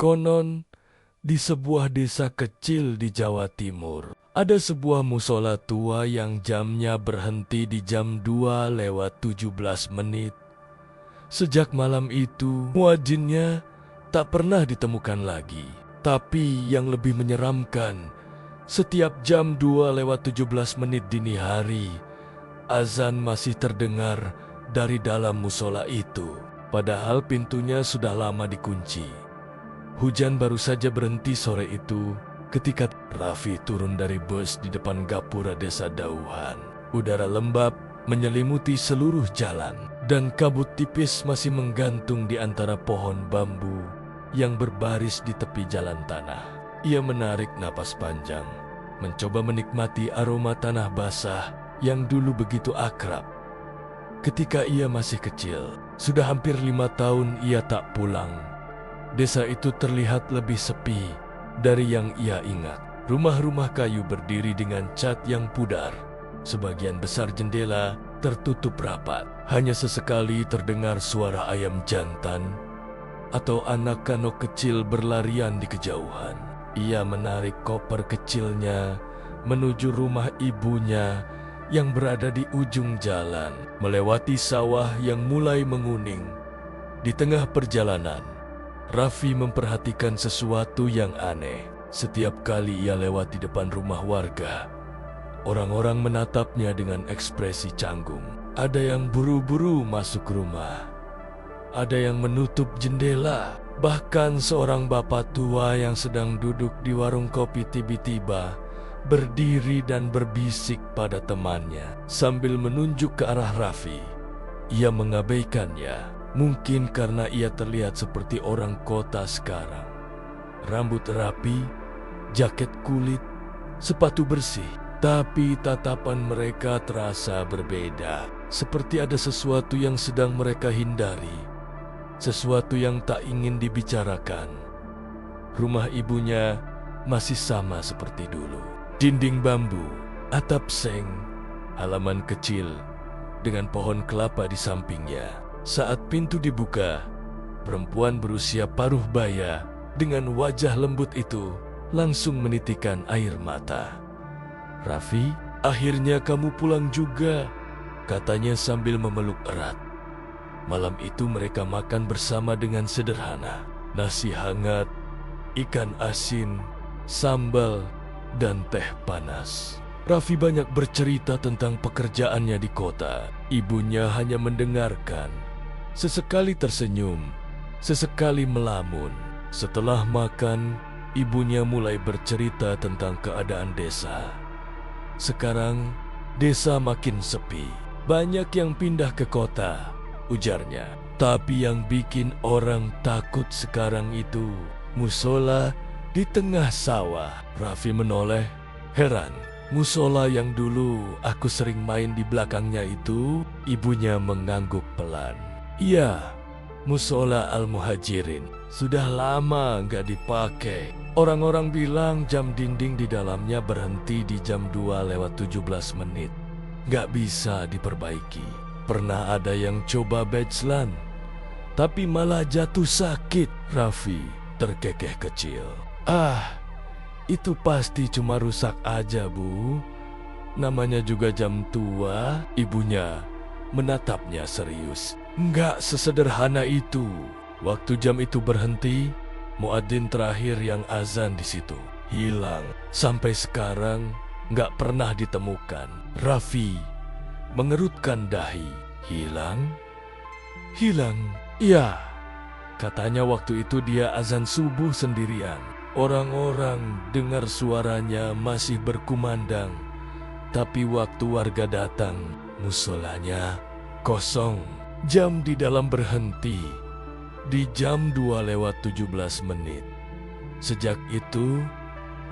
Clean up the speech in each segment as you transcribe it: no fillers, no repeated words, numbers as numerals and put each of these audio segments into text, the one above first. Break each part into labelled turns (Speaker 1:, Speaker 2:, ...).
Speaker 1: Konon, di sebuah desa kecil di Jawa Timur, ada sebuah musola tua yang jamnya berhenti di jam 2:17. Sejak malam itu, muadzinnya tak pernah ditemukan lagi. Tapi yang lebih menyeramkan, setiap jam 2:17 dini hari, azan masih terdengar dari dalam musola itu. Padahal pintunya sudah lama dikunci. Hujan baru saja berhenti sore itu ketika Raffi turun dari bus di depan gapura desa Dauhan. Udara lembab menyelimuti seluruh jalan dan kabut tipis masih menggantung di antara pohon bambu yang berbaris di tepi jalan tanah. Ia menarik napas panjang, mencoba menikmati aroma tanah basah yang dulu begitu akrab. Ketika ia masih kecil, sudah hampir 5 tahun ia tak pulang. Desa itu terlihat lebih sepi dari yang ia ingat. Rumah-rumah kayu berdiri dengan cat yang pudar. Sebagian besar jendela tertutup rapat. Hanya sesekali terdengar suara ayam jantan atau anak kanok kecil berlarian di kejauhan. Ia menarik koper kecilnya menuju rumah ibunya yang berada di ujung jalan, melewati sawah yang mulai menguning. Di tengah perjalanan, Raffi memperhatikan sesuatu yang aneh. Setiap kali ia lewat di depan rumah warga, orang-orang menatapnya dengan ekspresi canggung. Ada yang buru-buru masuk rumah, ada yang menutup jendela. Bahkan seorang bapak tua yang sedang duduk di warung kopi tiba-tiba berdiri dan berbisik pada temannya sambil menunjuk ke arah Raffi. Ia mengabaikannya. Mungkin karena ia terlihat seperti orang kota sekarang. Rambut rapi, jaket kulit, sepatu bersih. Tapi tatapan mereka terasa berbeda. Seperti ada sesuatu yang sedang mereka hindari. Sesuatu yang tak ingin dibicarakan. Rumah ibunya masih sama seperti dulu. Dinding bambu, atap seng, halaman kecil dengan pohon kelapa di sampingnya. Saat pintu dibuka, perempuan berusia paruh baya dengan wajah lembut itu langsung menitikkan air mata. "Raffi, akhirnya kamu pulang juga," katanya sambil memeluk erat. Malam itu mereka makan bersama dengan sederhana. Nasi hangat, ikan asin, sambal, dan teh panas. Raffi banyak bercerita tentang pekerjaannya di kota. Ibunya hanya mendengarkan. Sesekali tersenyum, sesekali melamun. Setelah makan, ibunya mulai bercerita tentang keadaan desa. Sekarang, desa makin sepi. Banyak yang pindah ke kota, ujarnya. Tapi yang bikin orang takut sekarang itu musola di tengah sawah. Raffi menoleh, heran. Musola yang dulu aku sering main di belakangnya itu, ibunya mengangguk pelan. "Iya, musola Al-Muhajirin. Sudah lama nggak dipakai. Orang-orang bilang jam dinding di dalamnya berhenti di jam 2:17. Nggak bisa diperbaiki. Pernah ada yang coba bejlan, tapi malah jatuh sakit." Raffi terkekeh kecil. Itu pasti cuma rusak aja, Bu. Namanya juga jam tua." Ibunya menatapnya serius. "Nggak sesederhana itu. Waktu jam itu berhenti, muadzin terakhir yang azan di situ hilang. Sampai sekarang nggak pernah ditemukan." Raffi mengerutkan dahi. "Hilang? Hilang? Iya. Katanya waktu itu dia azan subuh sendirian. Orang-orang dengar suaranya masih berkumandang. Tapi waktu warga datang, musolanya kosong. Jam di dalam berhenti di jam 2:17. Sejak itu,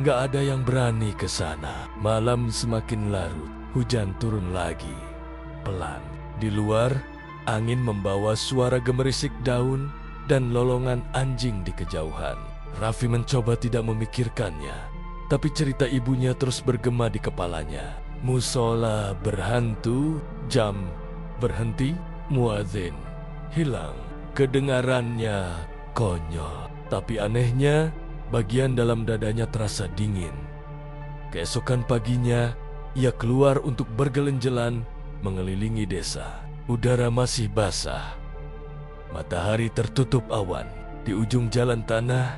Speaker 1: nggak ada yang berani ke sana." Malam semakin larut, hujan turun lagi, pelan. Di luar, angin membawa suara gemerisik daun dan lolongan anjing di kejauhan. Raffi mencoba tidak memikirkannya, tapi cerita ibunya terus bergema di kepalanya. Musola berhantu, jam berhenti, muadzin hilang. Kedengarannya konyol, Tapi anehnya, bagian dalam dadanya terasa dingin. Keesokan paginya, ia keluar untuk bergelenjelan mengelilingi desa. Udara masih basah. Matahari tertutup awan. Di ujung jalan tanah,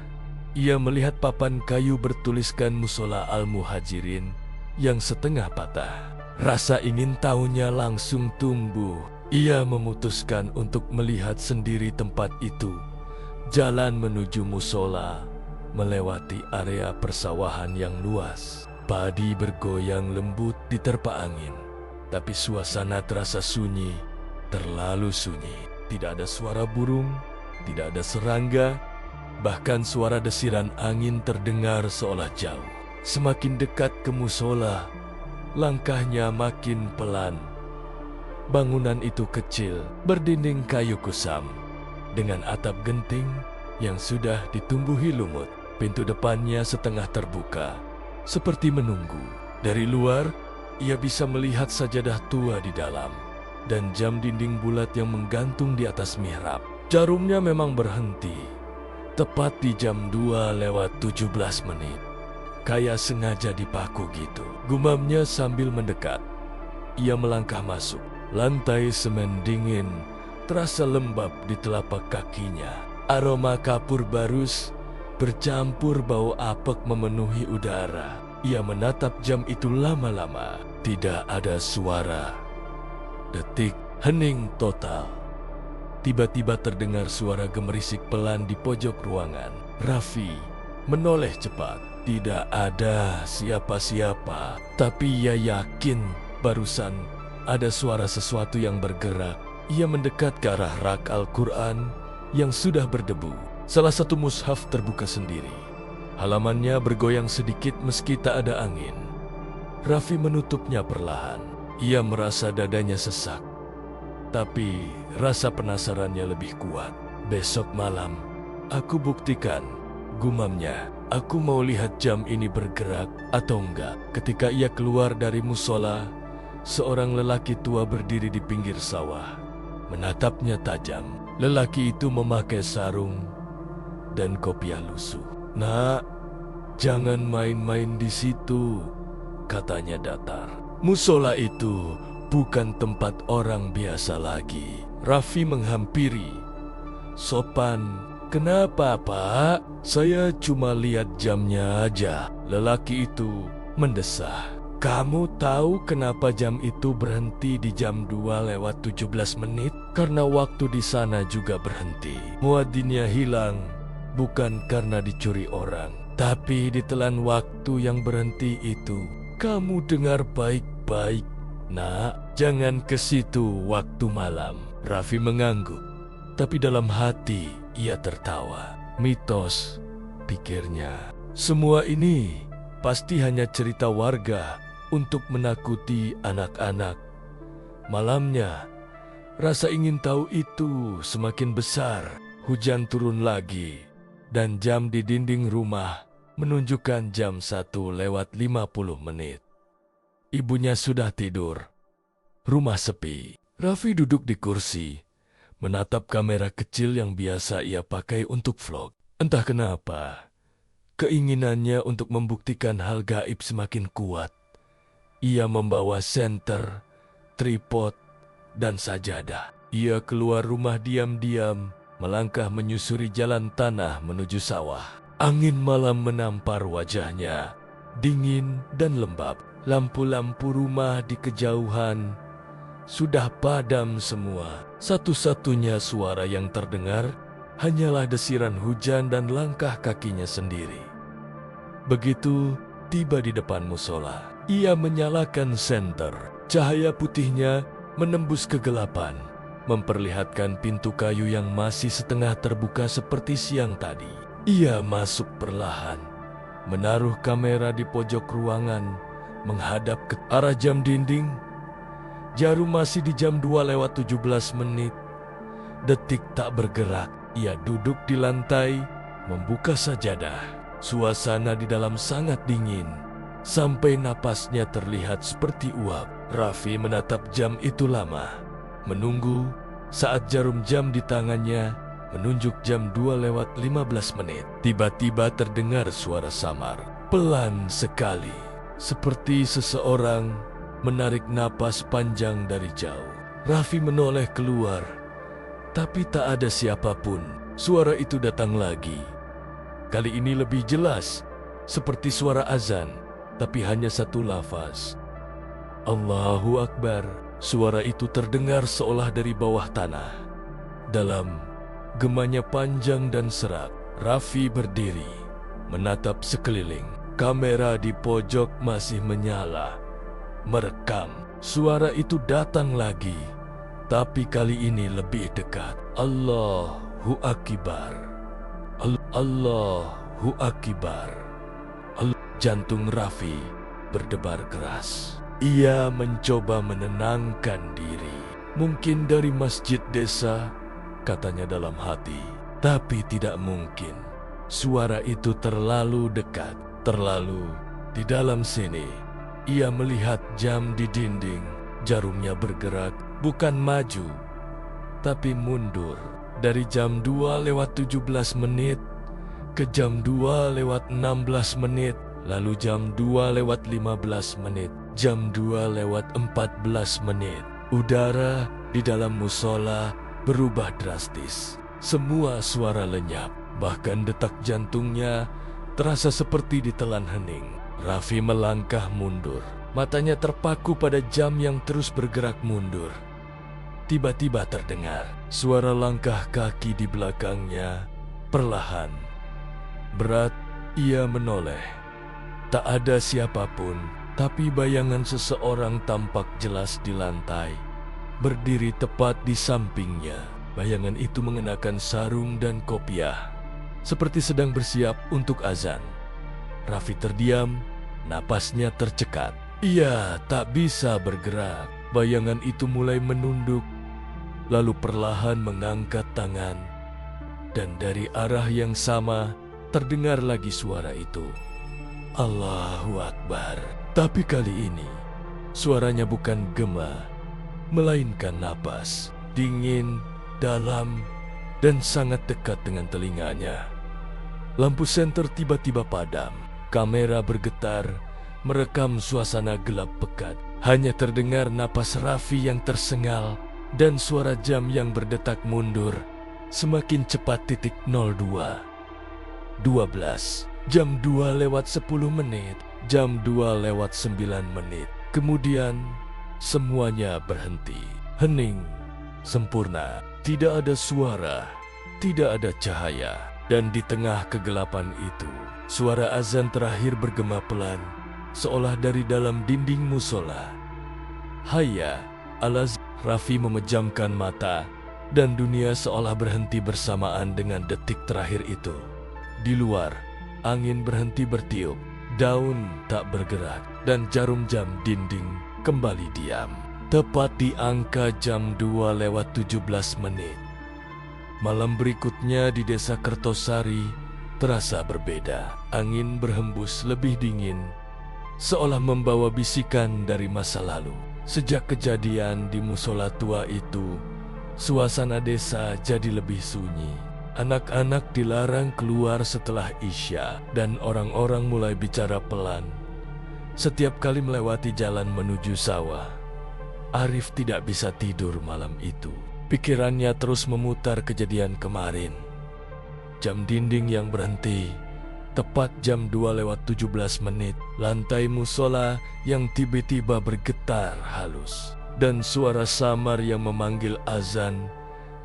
Speaker 1: ia melihat papan kayu bertuliskan Musola Al-Muhajirin yang setengah patah. Rasa ingin tahunya langsung tumbuh. Ia memutuskan untuk melihat sendiri tempat itu. Jalan menuju musola melewati area persawahan yang luas. Padi bergoyang lembut diterpa angin, tapi suasana terasa sunyi, terlalu sunyi. Tidak ada suara burung, tidak ada serangga, bahkan suara desiran angin terdengar seolah jauh. Semakin dekat ke musola, langkahnya makin pelan. Bangunan itu kecil, berdinding kayu kusam, dengan atap genting yang sudah ditumbuhi lumut. Pintu depannya setengah terbuka, seperti menunggu. Dari luar, ia bisa melihat sajadah tua di dalam, dan jam dinding bulat yang menggantung di atas mihrab. Jarumnya memang berhenti, tepat di jam 2:17. Kayak sengaja dipaku gitu, gumamnya sambil mendekat. Ia melangkah masuk. Lantai semen dingin terasa lembab di telapak kakinya. Aroma kapur barus bercampur bau apek memenuhi udara. Ia menatap jam itu lama-lama. Tidak ada suara. Detik hening total. Tiba-tiba terdengar suara gemerisik pelan di pojok ruangan. Raffi menoleh cepat. Tidak ada siapa-siapa, tapi ia yakin barusan ada suara sesuatu yang bergerak. Ia mendekat ke arah rak Al-Quran yang sudah berdebu. Salah satu mushaf terbuka sendiri. Halamannya bergoyang sedikit meski tak ada angin. Raffi menutupnya perlahan. Ia merasa dadanya sesak. Tapi rasa penasarannya lebih kuat. Besok malam, aku buktikan, gumamnya. Aku mau lihat jam ini bergerak atau enggak. Ketika ia keluar dari musola, seorang lelaki tua berdiri di pinggir sawah, menatapnya tajam. Lelaki itu memakai sarung dan kopiah lusuh. "Nak, jangan main-main di situ," katanya datar. "Musola itu bukan tempat orang biasa lagi." Raffi menghampiri. Sopan. "Kenapa, Pak? Saya cuma lihat jamnya aja." Lelaki itu mendesah. "Kamu tahu kenapa jam itu berhenti di jam 2:17? Karena waktu di sana juga berhenti. Muadzinnya hilang, bukan karena dicuri orang, tapi ditelan waktu yang berhenti itu. Kamu dengar baik-baik, Nak, jangan ke situ waktu malam." Raffi mengangguk, tapi dalam hati ia tertawa. Mitos, pikirnya. Semua ini pasti hanya cerita warga untuk menakuti anak-anak. Malamnya, rasa ingin tahu itu semakin besar. Hujan turun lagi, dan jam di dinding rumah menunjukkan jam 1:50. Ibunya sudah tidur. Rumah sepi. Raffi duduk di kursi, menatap kamera kecil yang biasa ia pakai untuk vlog. Entah kenapa, keinginannya untuk membuktikan hal gaib semakin kuat. Ia membawa senter, tripod, dan sajadah. Ia keluar rumah diam-diam, melangkah menyusuri jalan tanah menuju sawah. Angin malam menampar wajahnya, dingin dan lembab. Lampu-lampu rumah di kejauhan sudah padam semua. Satu-satunya suara yang terdengar hanyalah desiran hujan dan langkah kakinya sendiri. Begitu tiba di depan musola, ia menyalakan senter. Cahaya putihnya menembus kegelapan, memperlihatkan pintu kayu yang masih setengah terbuka seperti siang tadi. Ia masuk perlahan, menaruh kamera di pojok ruangan, menghadap ke arah jam dinding. Jarum masih di jam 2:17. Detik tak bergerak. Ia duduk di lantai, membuka sajadah. Suasana di dalam sangat dingin, sampai napasnya terlihat seperti uap. Raffi menatap jam itu lama, menunggu saat jarum jam di tangannya menunjuk jam 2:15 menit. Tiba-tiba terdengar suara samar, pelan sekali, seperti seseorang menarik napas panjang dari jauh. Raffi menoleh keluar, tapi tak ada siapapun. Suara itu datang lagi. Kali ini lebih jelas, seperti suara azan, tapi hanya satu lafaz. Allahu Akbar. Suara itu terdengar seolah dari bawah tanah. Dalam gemanya panjang dan serak, Raffi berdiri, menatap sekeliling. Kamera di pojok masih menyala, merekam. Suara itu datang lagi, tapi kali ini lebih dekat. Allahu Akbar. Allahu Akbar. Jantung Raffi berdebar keras. Ia mencoba menenangkan diri. Mungkin dari masjid desa, katanya dalam hati. Tapi tidak mungkin. Suara itu terlalu dekat, terlalu di dalam sini. Ia melihat jam di dinding. Jarumnya bergerak, bukan maju, tapi mundur. Dari jam 2:17 menit ke jam 2:16 menit, lalu jam 2:15 menit, jam 2:14 menit. Udara di dalam musola berubah drastis. Semua suara lenyap, bahkan detak jantungnya terasa seperti ditelan hening. Raffi melangkah mundur. Matanya terpaku pada jam yang terus bergerak mundur. Tiba-tiba terdengar suara langkah kaki di belakangnya, perlahan. Berat, ia menoleh. Tak ada siapapun, tapi bayangan seseorang tampak jelas di lantai, berdiri tepat di sampingnya. Bayangan itu mengenakan sarung dan kopiah, seperti sedang bersiap untuk azan. Raffi terdiam, napasnya tercekat. Ia tak bisa bergerak. Bayangan itu mulai menunduk, lalu perlahan mengangkat tangan, dan dari arah yang sama terdengar lagi suara itu. Allahu Akbar. Tapi kali ini suaranya bukan gema, melainkan napas, dingin, dalam, dan sangat dekat dengan telinganya. Lampu senter tiba-tiba padam. Kamera bergetar, merekam suasana gelap pekat. Hanya terdengar napas Raffi yang tersengal dan suara jam yang berdetak mundur. Semakin cepat. 02, 12, jam 2:10 menit, jam 2:09 menit. Kemudian semuanya berhenti. Hening, sempurna. Tidak ada suara, tidak ada cahaya. Dan di tengah kegelapan itu, suara azan terakhir bergema pelan, seolah dari dalam dinding musola. Hayya alaz. Raffi memejamkan mata, dan dunia seolah berhenti bersamaan dengan detik terakhir itu. Di luar, angin berhenti bertiup, daun tak bergerak, dan jarum jam dinding kembali diam. Tepat di angka jam 2:17 menit. Malam berikutnya di desa Kertosari terasa berbeda. Angin berhembus lebih dingin, seolah membawa bisikan dari masa lalu. Sejak kejadian di musola tua itu, suasana desa jadi lebih sunyi. Anak-anak dilarang keluar setelah Isya, dan orang-orang mulai bicara pelan. Setiap kali melewati jalan menuju sawah, Arif tidak bisa tidur malam itu. Pikirannya terus memutar kejadian kemarin. Jam dinding yang berhenti, tepat jam 2:17 menit. Lantai musola yang tiba-tiba bergetar halus. Dan suara samar yang memanggil azan,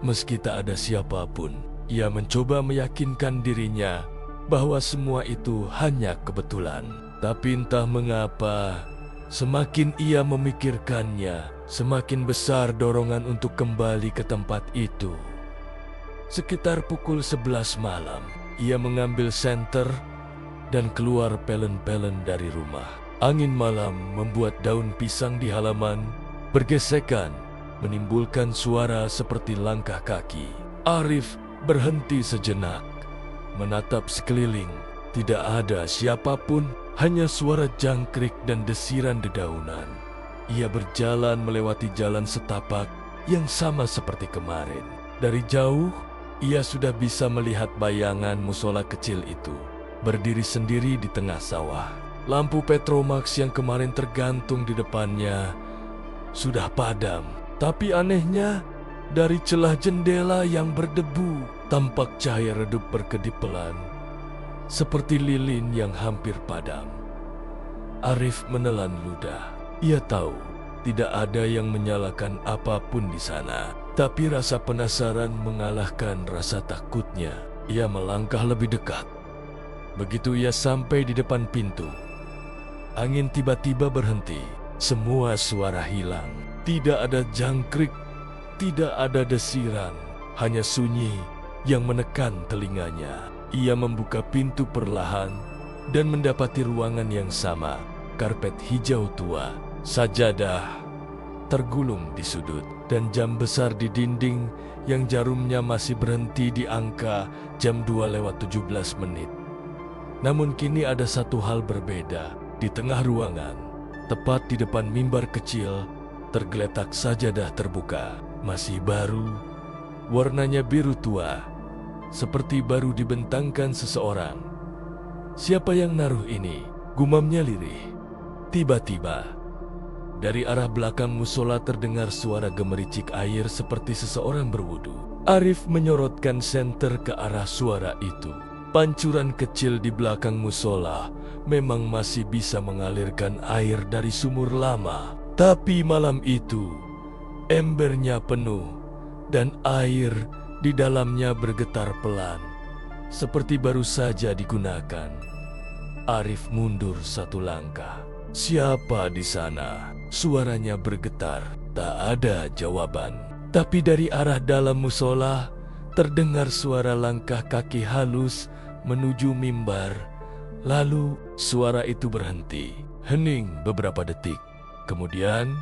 Speaker 1: meski tak ada siapapun. Ia mencoba meyakinkan dirinya bahwa semua itu hanya kebetulan. Tapi entah mengapa, semakin ia memikirkannya, semakin besar dorongan untuk kembali ke tempat itu. Sekitar pukul 11 malam, ia mengambil senter dan keluar pelen-pelen dari rumah. Angin malam membuat daun pisang di halaman bergesekan, menimbulkan suara seperti langkah kaki. Arif berhenti sejenak, menatap sekeliling. Tidak ada siapapun, hanya suara jangkrik dan desiran dedaunan. Ia berjalan melewati jalan setapak yang sama seperti kemarin. Dari jauh, ia sudah bisa melihat bayangan musola kecil itu berdiri sendiri di tengah sawah. Lampu Petromax yang kemarin tergantung di depannya sudah padam. Tapi anehnya, dari celah jendela yang berdebu, tampak cahaya redup berkedip pelan, seperti lilin yang hampir padam. Arif menelan ludah. Ia tahu tidak ada yang menyalakan apapun di sana. Tapi rasa penasaran mengalahkan rasa takutnya. Ia melangkah lebih dekat. Begitu ia sampai di depan pintu, angin tiba-tiba berhenti. Semua suara hilang. Tidak ada jangkrik, tidak ada desiran. Hanya sunyi yang menekan telinganya. Ia membuka pintu perlahan dan mendapati ruangan yang sama. Karpet hijau tua, sajadah tergulung di sudut, dan jam besar di dinding yang jarumnya masih berhenti di angka jam 2:17. Namun kini ada satu hal berbeda. Di tengah ruangan, tepat di depan mimbar kecil, tergeletak sajadah terbuka. Masih baru, warnanya biru tua, seperti baru dibentangkan seseorang. Siapa yang naruh ini? Gumamnya lirih. Tiba-tiba, dari arah belakang musola terdengar suara gemericik air seperti seseorang berwudu. Arif menyorotkan senter ke arah suara itu. Pancuran kecil di belakang musola memang masih bisa mengalirkan air dari sumur lama. Tapi malam itu, embernya penuh dan air di dalamnya bergetar pelan, seperti baru saja digunakan. Arif mundur satu langkah. Siapa di sana? Suaranya bergetar. Tak ada jawaban. Tapi dari arah dalam musola terdengar suara langkah kaki halus menuju mimbar. Lalu suara itu berhenti. Hening beberapa detik. Kemudian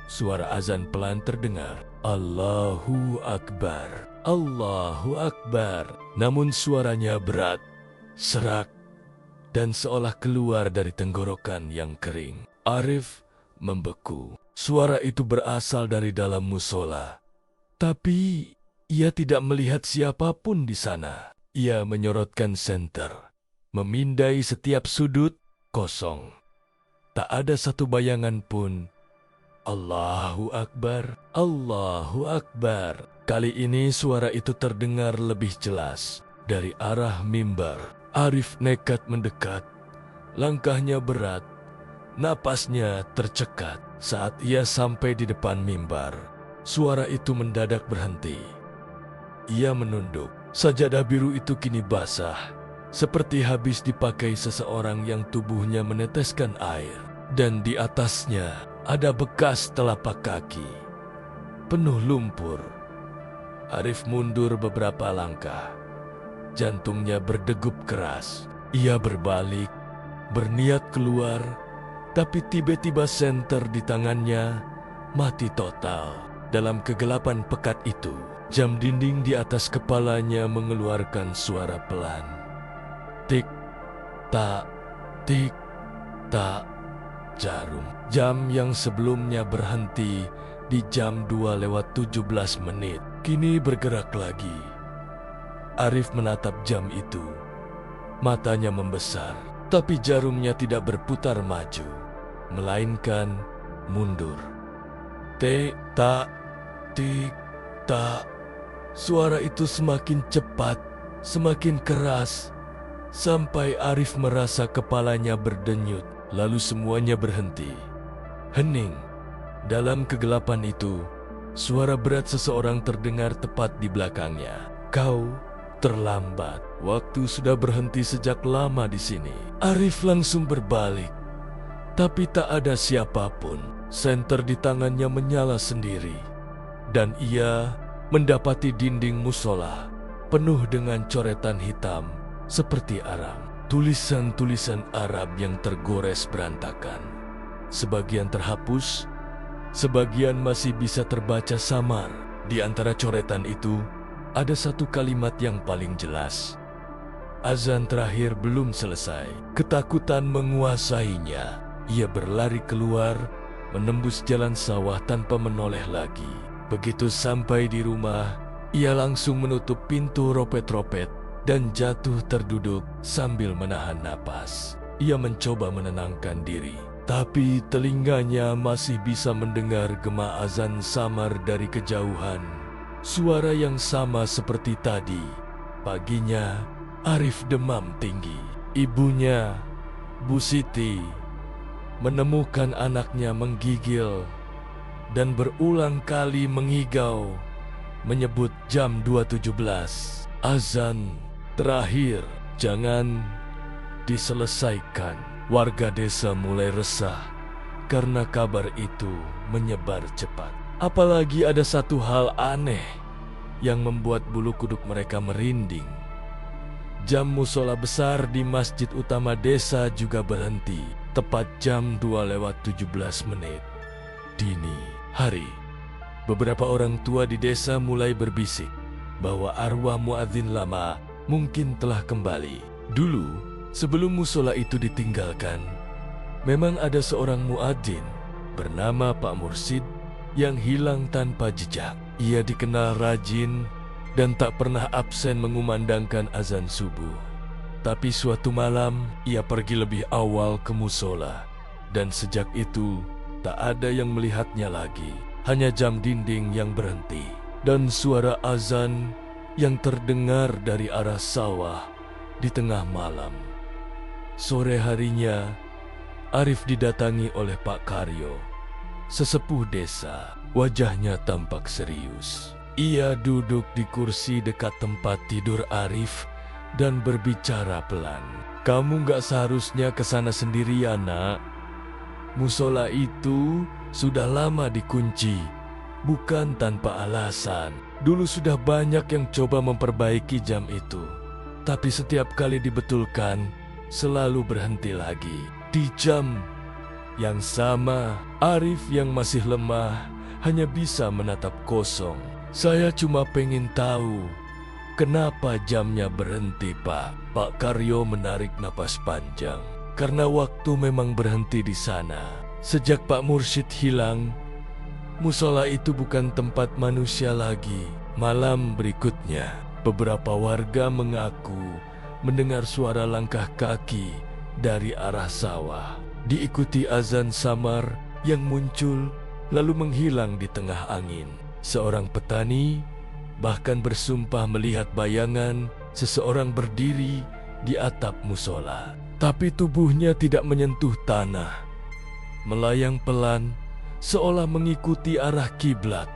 Speaker 1: suara azan pelan terdengar. Allahu Akbar. Allahu Akbar. Namun suaranya berat, serak, dan seolah keluar dari tenggorokan yang kering. Arif membeku. Suara itu berasal dari dalam musola. Tapi ia tidak melihat siapapun di sana. Ia menyorotkan senter, memindai setiap sudut, kosong. Tak ada satu bayangan pun. Allahu Akbar, Allahu Akbar. Kali ini suara itu terdengar lebih jelas dari arah mimbar. Arif nekat mendekat. Langkahnya berat, napasnya tercekat. Saat ia sampai di depan mimbar, suara itu mendadak berhenti. Ia menunduk. Sajadah biru itu kini basah, seperti habis dipakai seseorang yang tubuhnya meneteskan air. Dan di atasnya ada bekas telapak kaki, penuh lumpur. Arif mundur beberapa langkah. Jantungnya berdegup keras. Ia berbalik, berniat keluar, tapi tiba-tiba senter di tangannya mati total. Dalam kegelapan pekat itu, jam dinding di atas kepalanya mengeluarkan suara pelan. Tik, tak, tik, tak. Jarum jam yang sebelumnya berhenti di jam 2:17, kini bergerak lagi. Arif menatap jam itu. Matanya membesar, tapi jarumnya tidak berputar maju, melainkan mundur. Tik, tak, tik, tak. Suara itu semakin cepat, semakin keras, sampai Arif merasa kepalanya berdenyut. Lalu semuanya berhenti. Hening. Dalam kegelapan itu, suara berat seseorang terdengar tepat di belakangnya. Kau terlambat. Waktu sudah berhenti sejak lama di sini. Arif langsung berbalik. Tapi tak ada siapapun. Senter di tangannya menyala sendiri. Dan ia mendapati dinding musola penuh dengan coretan hitam seperti arang. Tulisan-tulisan Arab yang tergores berantakan. Sebagian terhapus, sebagian masih bisa terbaca samar. Di antara coretan itu, ada satu kalimat yang paling jelas. Azan terakhir belum selesai. Ketakutan menguasainya. Ia berlari keluar, menembus jalan sawah tanpa menoleh lagi. Begitu sampai di rumah, Ia langsung menutup pintu ropet-ropet dan jatuh terduduk sambil menahan napas. Ia mencoba menenangkan diri, tapi telinganya masih bisa mendengar gema azan samar dari kejauhan. Suara yang sama seperti tadi. Paginya, Arif demam tinggi. Ibunya, Bu Siti, menemukan anaknya menggigil dan berulang kali mengigau, menyebut jam 2.17. Azan terakhir, jangan diselesaikan. Warga desa mulai resah karena kabar itu menyebar cepat. Apalagi ada satu hal aneh yang membuat bulu kuduk mereka merinding. Jam musola besar di masjid utama desa juga berhenti, tepat jam 2:17. Dini hari, beberapa orang tua di desa mulai berbisik bahwa arwah muadzin lama mungkin telah kembali. Dulu, sebelum musola itu ditinggalkan, memang ada seorang muadzin bernama Pak Mursid yang hilang tanpa jejak. Ia dikenal rajin dan tak pernah absen mengumandangkan azan subuh. Tapi suatu malam, ia pergi lebih awal ke musola, dan sejak itu tak ada yang melihatnya lagi. Hanya jam dinding yang berhenti dan suara azan yang terdengar dari arah sawah di tengah malam. Sore harinya, Arif didatangi oleh Pak Karyo, sesepuh desa. Wajahnya tampak serius. Ia duduk di kursi dekat tempat tidur Arif dan berbicara pelan. "Kamu gak seharusnya ke sana sendirian, Nak. Musola itu sudah lama dikunci, bukan tanpa alasan. Dulu sudah banyak yang coba memperbaiki jam itu, tapi setiap kali dibetulkan, selalu berhenti lagi. Di jam yang sama, Arif yang masih lemah hanya bisa menatap kosong. Saya cuma pengen tahu, kenapa jamnya berhenti, Pak?" Pak Karyo menarik napas panjang. Karena waktu memang berhenti di sana. Sejak Pak Mursyid hilang, musola itu bukan tempat manusia lagi. Malam berikutnya, beberapa warga mengaku mendengar suara langkah kaki dari arah sawah, diikuti azan samar yang muncul lalu menghilang di tengah angin. Seorang petani bahkan bersumpah melihat bayangan seseorang berdiri di atap musola, tapi tubuhnya tidak menyentuh tanah, melayang pelan seolah mengikuti arah kiblat.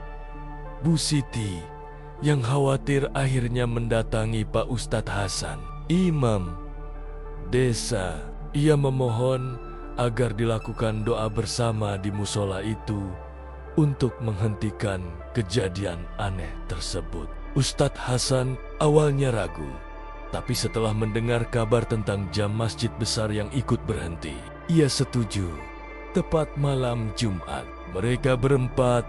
Speaker 1: Bu Siti yang khawatir akhirnya mendatangi Pak Ustadz Hasan, imam desa. Ia memohon agar dilakukan doa bersama di musola itu untuk menghentikan kejadian aneh tersebut. Ustadz Hasan awalnya ragu, tapi setelah mendengar kabar tentang jam masjid besar yang ikut berhenti, ia setuju. Tepat malam Jumat, mereka berempat,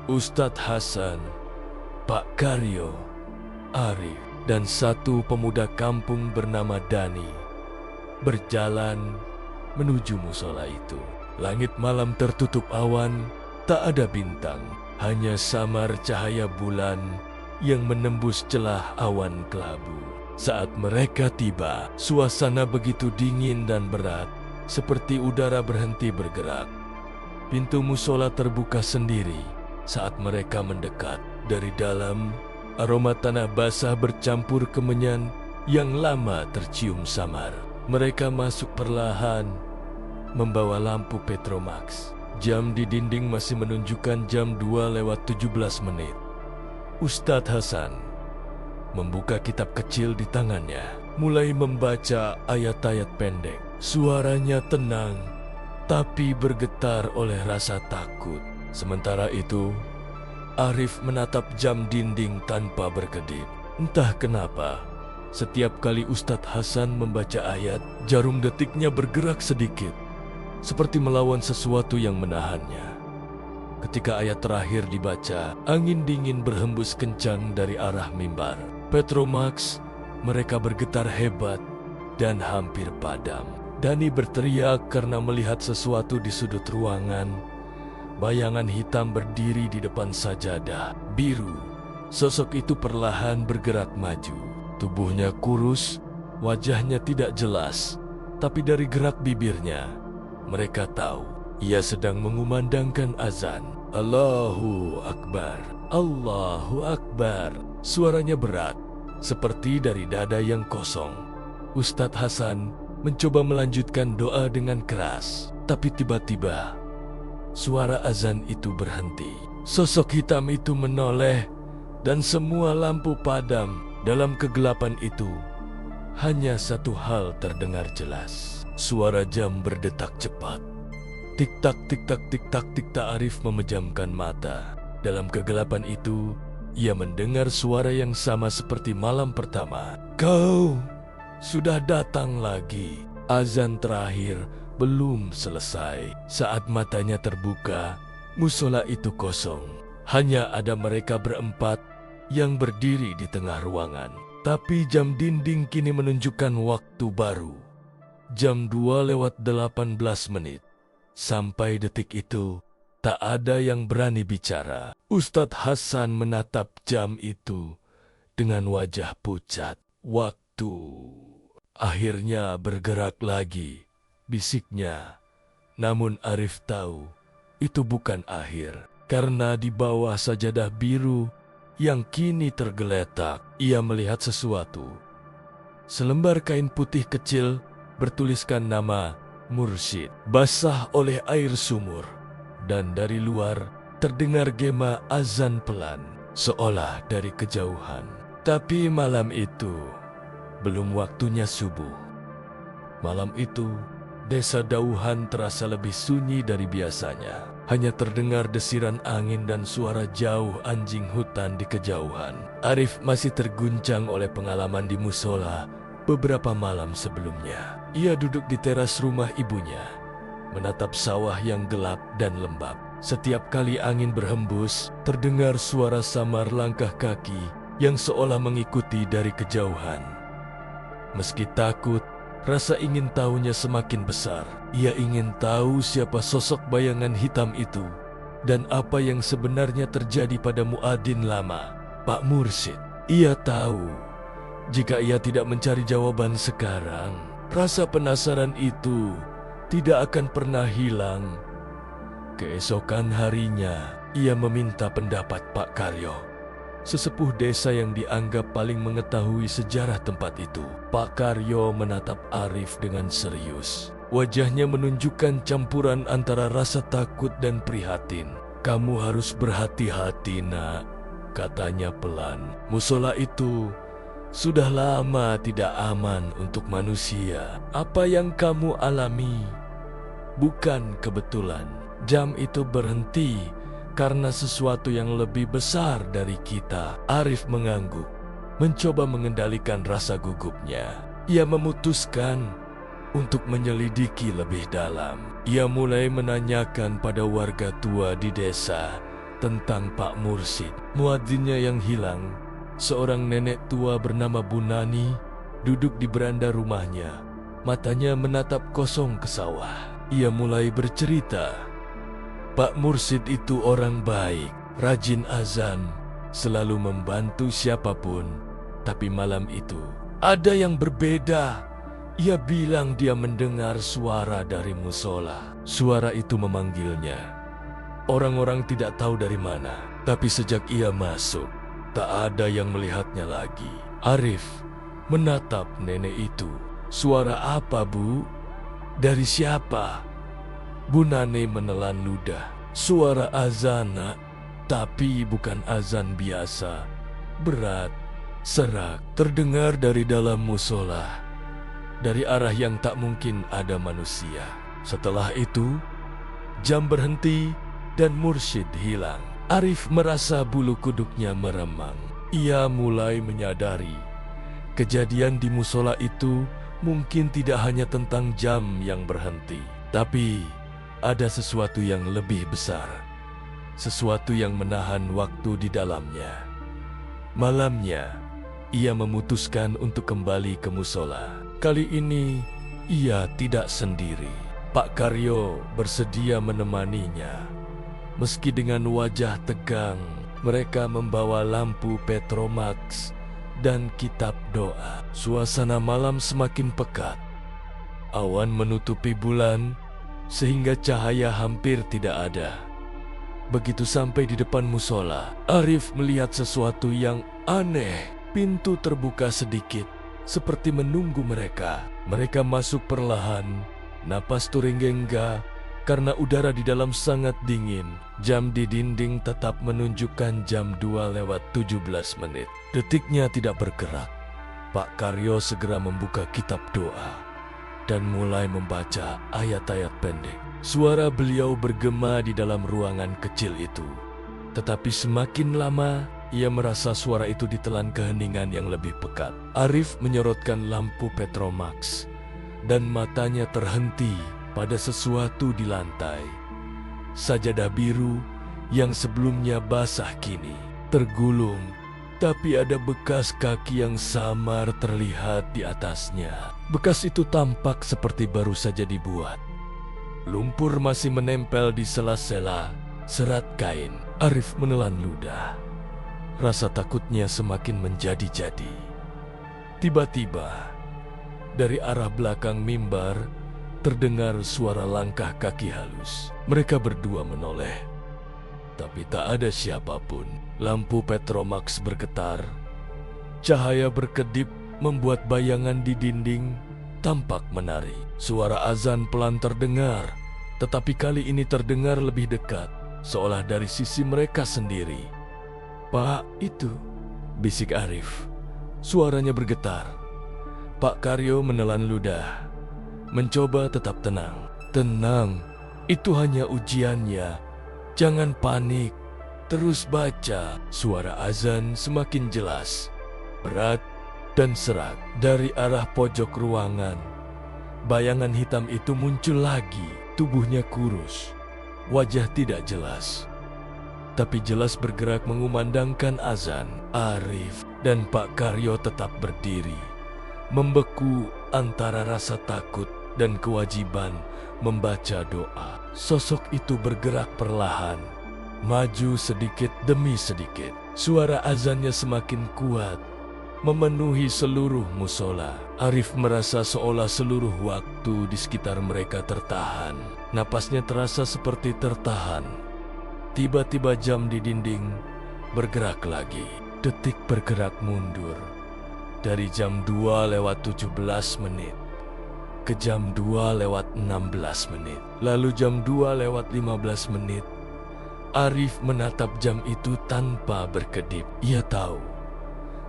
Speaker 1: Ustadz Hasan, Pak Karyo, Arif, dan satu pemuda kampung bernama Dani, berjalan menuju musola itu. Langit malam tertutup awan, tak ada bintang, hanya samar cahaya bulan yang menembus celah awan kelabu. Saat mereka tiba, suasana begitu dingin dan berat, seperti udara berhenti bergerak. Pintu musola terbuka sendiri saat mereka mendekat. Dari dalam, aroma tanah basah bercampur kemenyan yang lama tercium samar. Mereka masuk perlahan, membawa lampu Petromax. Jam di dinding masih menunjukkan jam 2:17. Ustadz Hasan membuka kitab kecil di tangannya, mulai membaca ayat-ayat pendek. Suaranya tenang, tapi bergetar oleh rasa takut. Sementara itu, Arif menatap jam dinding tanpa berkedip. Entah kenapa, setiap kali Ustadz Hasan membaca ayat, jarum detiknya bergerak sedikit, seperti melawan sesuatu yang menahannya. Ketika ayat terakhir dibaca, angin dingin berhembus kencang dari arah mimbar. Petromax, mereka bergetar hebat dan hampir padam. Dani berteriak karena melihat sesuatu di sudut ruangan. Bayangan hitam berdiri di depan sajadah biru Sosok itu perlahan bergerak maju. Tubuhnya kurus, wajahnya tidak jelas, tapi dari gerak bibirnya, mereka tahu ia sedang mengumandangkan azan. Allahu Akbar, Allahu Akbar. Suaranya berat, seperti dari dada yang kosong. Ustadz Hasan mencoba melanjutkan doa dengan keras, tapi tiba-tiba suara azan itu berhenti. Sosok hitam itu menoleh dan semua lampu padam. Dalam kegelapan itu, hanya satu hal terdengar jelas. Suara jam berdetak cepat. Tik-tak, tik-tak, tik-tak, tik-tak. Arif memejamkan mata. Dalam kegelapan itu, ia mendengar suara yang sama seperti malam pertama. Kau sudah datang lagi. Azan terakhir belum selesai. Saat matanya terbuka, musola itu kosong. Hanya ada mereka berempat yang berdiri di tengah ruangan. Tapi jam dinding kini menunjukkan waktu baru. Jam 2:18. Sampai detik itu, tak ada yang berani bicara. Ustadz Hasan menatap jam itu dengan wajah pucat. Waktu akhirnya bergerak lagi, bisiknya. Namun Arif tahu itu bukan akhir. Karena di bawah sajadah biru yang kini tergeletak, ia melihat sesuatu. Selembar kain putih kecil bertuliskan nama Mursyid, basah oleh air sumur. Dan dari luar terdengar gema azan pelan, seolah dari kejauhan. Tapi malam itu belum waktunya subuh. Malam itu, desa Dauhan terasa lebih sunyi dari biasanya. Hanya terdengar desiran angin dan suara jauh anjing hutan di kejauhan. Arif masih terguncang oleh pengalaman di musola beberapa malam sebelumnya. Ia duduk di teras rumah ibunya, menatap sawah yang gelap dan lembab. Setiap kali angin berhembus, terdengar suara samar langkah kaki yang seolah mengikuti dari kejauhan. Meski takut, rasa ingin tahunya semakin besar. Ia ingin tahu siapa sosok bayangan hitam itu dan apa yang sebenarnya terjadi pada muadzin lama, Pak Mursyid. Ia tahu jika ia tidak mencari jawaban sekarang, rasa penasaran itu tidak akan pernah hilang. Keesokan harinya, ia meminta pendapat Pak Karyo, sesepuh desa yang dianggap paling mengetahui sejarah tempat itu. Pak Karyo menatap Arif dengan serius. Wajahnya menunjukkan campuran antara rasa takut dan prihatin. Kamu harus berhati-hati, nak, katanya pelan. Musola itu sudah lama tidak aman untuk manusia. Apa yang kamu alami bukan kebetulan. Jam itu berhenti karena sesuatu yang lebih besar dari kita. Arif mengangguk, mencoba mengendalikan rasa gugupnya. Ia memutuskan untuk menyelidiki lebih dalam. Ia mulai menanyakan pada warga tua di desa tentang Pak Mursyid, muadzinnya yang hilang. Seorang nenek tua bernama Bu Nani duduk di beranda rumahnya. Matanya menatap kosong ke sawah. Ia mulai bercerita. Pak Mursyid itu orang baik, rajin azan, selalu membantu siapapun. Tapi malam itu ada yang berbeda. Ia bilang dia mendengar suara dari musola. Suara itu memanggilnya. Orang-orang tidak tahu dari mana, tapi sejak ia masuk, tak ada yang melihatnya lagi. Arif menatap nenek itu. Suara apa, Bu? Dari siapa? Bu Nani menelan ludah. Suara azan, nak. Tapi bukan azan biasa. Berat, serak, terdengar dari dalam musola. Dari arah yang tak mungkin ada manusia. Setelah itu, jam berhenti dan Mursyid hilang. Arif merasa bulu kuduknya meremang. Ia mulai menyadari kejadian di musola itu mungkin tidak hanya tentang jam yang berhenti, tapi ada sesuatu yang lebih besar, sesuatu yang menahan waktu di dalamnya. Malamnya, ia memutuskan untuk kembali ke musola. Kali ini, ia tidak sendiri. Pak Karyo bersedia menemaninya. Meski dengan wajah tegang, Mereka membawa lampu Petromax dan kitab doa. Suasana malam semakin pekat. Awan menutupi bulan sehingga cahaya hampir tidak ada. Begitu sampai di depan musola, Arif melihat sesuatu yang aneh. Pintu terbuka sedikit, seperti menunggu mereka. Mereka masuk perlahan, napas turinggengga karena udara di dalam sangat dingin. Jam di dinding tetap menunjukkan jam 2:17. Detiknya tidak bergerak. Pak Karyo segera membuka kitab doa dan mulai membaca ayat-ayat pendek. Suara beliau bergema di dalam ruangan kecil itu. Tetapi semakin lama, ia merasa suara itu ditelan keheningan yang lebih pekat. Arif menyorotkan lampu Petromax dan matanya terhenti pada sesuatu di lantai. Sajadah biru yang sebelumnya basah kini tergulung, tapi ada bekas kaki yang samar terlihat di atasnya. Bekas itu tampak seperti baru saja dibuat. Lumpur masih menempel di sela-sela serat kain. Arif menelan ludah. Rasa takutnya semakin menjadi-jadi. Tiba-tiba, dari arah belakang mimbar, terdengar suara langkah kaki halus. Mereka berdua menoleh, tapi tak ada siapapun. Lampu Petromax bergetar. Cahaya berkedip membuat bayangan di dinding tampak menari. Suara azan pelan terdengar, tetapi kali ini terdengar lebih dekat, seolah dari sisi mereka sendiri. "Pak, itu," bisik Arif. Suaranya bergetar. Pak Karyo menelan ludah, mencoba tetap tenang. "Tenang, itu hanya ujiannya. Jangan panik, terus baca." Suara azan semakin jelas, berat dan serak. Dari arah pojok ruangan, bayangan hitam itu muncul lagi. Tubuhnya kurus, wajah tidak jelas, tapi jelas bergerak mengumandangkan azan. Arif dan Pak Karyo tetap berdiri, membeku antara rasa takut dan kewajiban membaca doa. Sosok itu bergerak perlahan, maju sedikit demi sedikit. Suara azannya semakin kuat, memenuhi seluruh musola. Arif merasa seolah seluruh waktu di sekitar mereka tertahan. Napasnya terasa seperti tertahan. Tiba-tiba jam di dinding bergerak lagi. Detik bergerak mundur. Dari jam 2:17 ke jam 2:16. Lalu jam 2:15. Arif menatap jam itu tanpa berkedip. Ia tahu,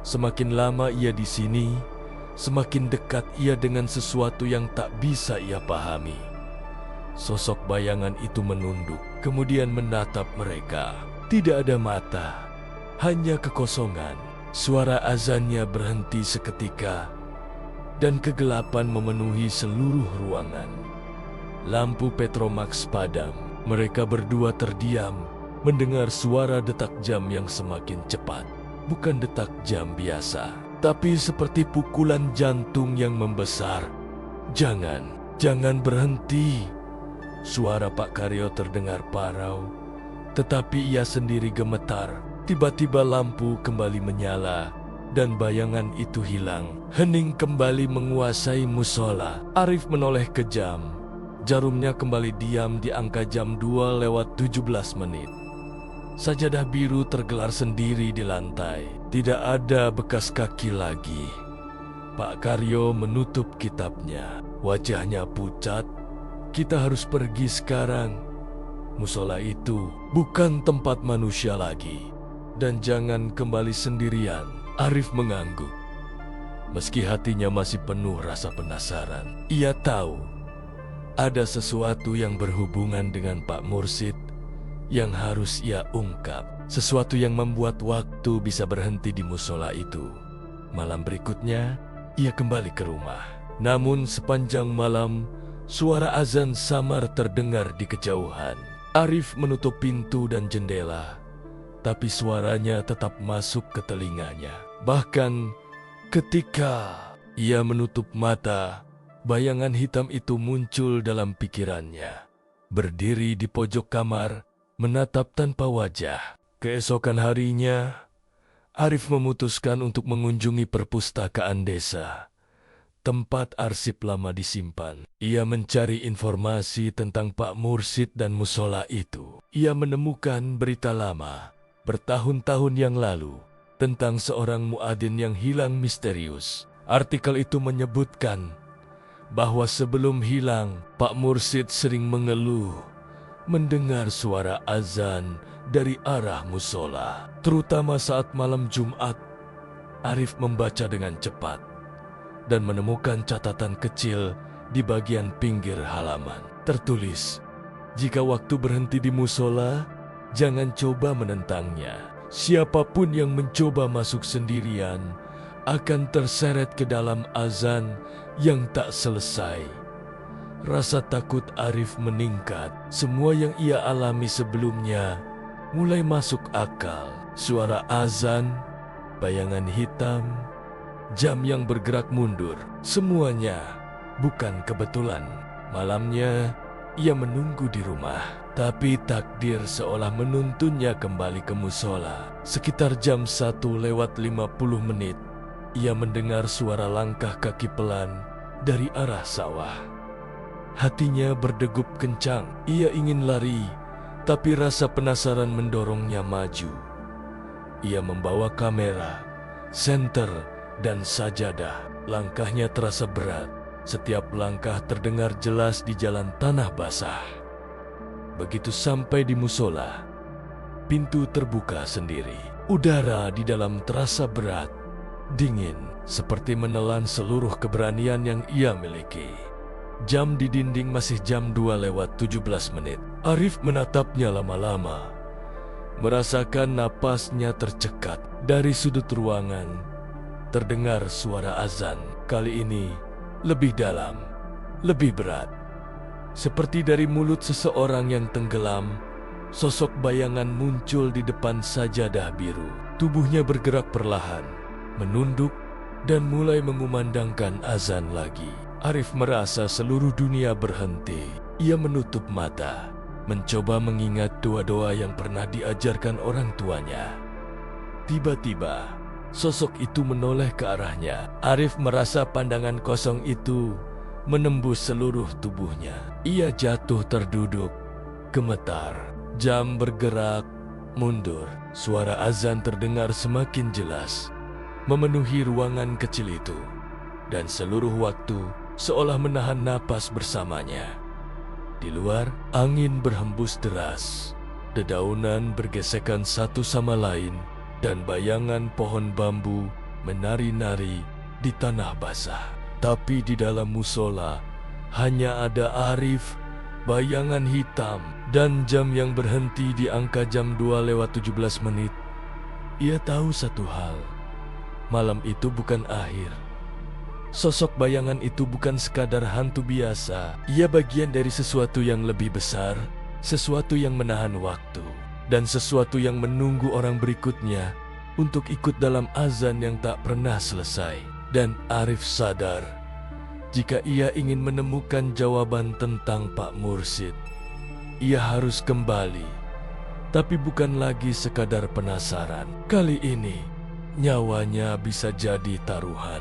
Speaker 1: semakin lama ia di sini, semakin dekat ia dengan sesuatu yang tak bisa ia pahami. Sosok bayangan itu menunduk, kemudian menatap mereka. Tidak ada mata, hanya kekosongan. Suara azannya berhenti seketika, dan kegelapan memenuhi seluruh ruangan. Lampu Petromax padam. Mereka berdua terdiam, mendengar suara detak jam yang semakin cepat. Bukan detak jam biasa, tapi seperti pukulan jantung yang membesar. Jangan berhenti." Suara Pak Karyo terdengar parau, tetapi ia sendiri gemetar. Tiba-tiba lampu kembali menyala, dan bayangan itu hilang. Hening kembali menguasai musola. Arif menoleh ke jam. Jarumnya kembali diam di angka jam 2:17. Sajadah biru tergelar sendiri di lantai. Tidak ada bekas kaki lagi. Pak Karyo menutup kitabnya. Wajahnya pucat. "Kita harus pergi sekarang. Musola itu bukan tempat manusia lagi. Dan jangan kembali sendirian." Arif mengangguk. Meski hatinya masih penuh rasa penasaran, ia tahu ada sesuatu yang berhubungan dengan Pak Mursid yang harus ia ungkap. Sesuatu yang membuat waktu bisa berhenti di musola itu. Malam berikutnya, ia kembali ke rumah. Namun sepanjang malam, suara azan samar terdengar di kejauhan. Arif menutup pintu dan jendela, tapi suaranya tetap masuk ke telinganya. Bahkan ketika ia menutup mata, bayangan hitam itu muncul dalam pikirannya. Berdiri di pojok kamar, menatap tanpa wajah. Keesokan harinya, Arif memutuskan untuk mengunjungi perpustakaan desa, tempat arsip lama disimpan. Ia mencari informasi tentang Pak Mursid dan musola itu. Ia menemukan berita lama, bertahun-tahun yang lalu, tentang seorang muadzin yang hilang misterius. Artikel itu menyebutkan bahwa sebelum hilang, Pak Mursid sering mengeluh mendengar suara azan dari arah musola, terutama saat malam Jumat. Arif membaca dengan cepat dan menemukan catatan kecil di bagian pinggir halaman. Tertulis, jika waktu berhenti di musola, jangan coba menentangnya. Siapapun yang mencoba masuk sendirian akan terseret ke dalam azan yang tak selesai. Rasa takut Arif meningkat. Semua yang ia alami sebelumnya mulai masuk akal. Suara azan, bayangan hitam, jam yang bergerak mundur. Semuanya bukan kebetulan. Malamnya, ia menunggu di rumah. Tapi takdir seolah menuntunnya kembali ke musola. Sekitar jam 1:50, ia mendengar suara langkah kaki pelan dari arah sawah. Hatinya berdegup kencang. Ia ingin lari, tapi rasa penasaran mendorongnya maju. Ia membawa kamera, senter, dan sajadah. Langkahnya terasa berat. Setiap langkah terdengar jelas di jalan tanah basah. Begitu sampai di musola, pintu terbuka sendiri. Udara di dalam terasa berat, dingin, seperti menelan seluruh keberanian yang ia miliki. Jam di dinding masih jam 2:17. Arif menatapnya lama-lama, merasakan napasnya tercekat. Dari sudut ruangan, terdengar suara azan. Kali ini lebih dalam, lebih berat. Seperti dari mulut seseorang yang tenggelam, sosok bayangan muncul di depan sajadah biru. Tubuhnya bergerak perlahan, menunduk, dan mulai mengumandangkan azan lagi. Arif merasa seluruh dunia berhenti. Ia menutup mata, mencoba mengingat doa-doa yang pernah diajarkan orang tuanya. Tiba-tiba, sosok itu menoleh ke arahnya. Arif merasa pandangan kosong itu menembus seluruh tubuhnya. Ia jatuh terduduk, gemetar. Jam bergerak mundur. Suara azan terdengar semakin jelas, memenuhi ruangan kecil itu. Dan seluruh waktu seolah menahan napas bersamanya. Di luar, angin berhembus deras. Dedaunan bergesekan satu sama lain, dan bayangan pohon bambu menari-nari di tanah basah. Tapi di dalam musola hanya ada Arif, bayangan hitam, dan jam yang berhenti di angka jam 2:17. Ia tahu satu hal, malam itu bukan akhir. Sosok bayangan itu bukan sekadar hantu biasa. Ia bagian dari sesuatu yang lebih besar, sesuatu yang menahan waktu, dan sesuatu yang menunggu orang berikutnya untuk ikut dalam azan yang tak pernah selesai. Dan Arif sadar, jika ia ingin menemukan jawaban tentang Pak Mursid, ia harus kembali. Tapi bukan lagi sekadar penasaran. Kali ini, nyawanya bisa jadi taruhan.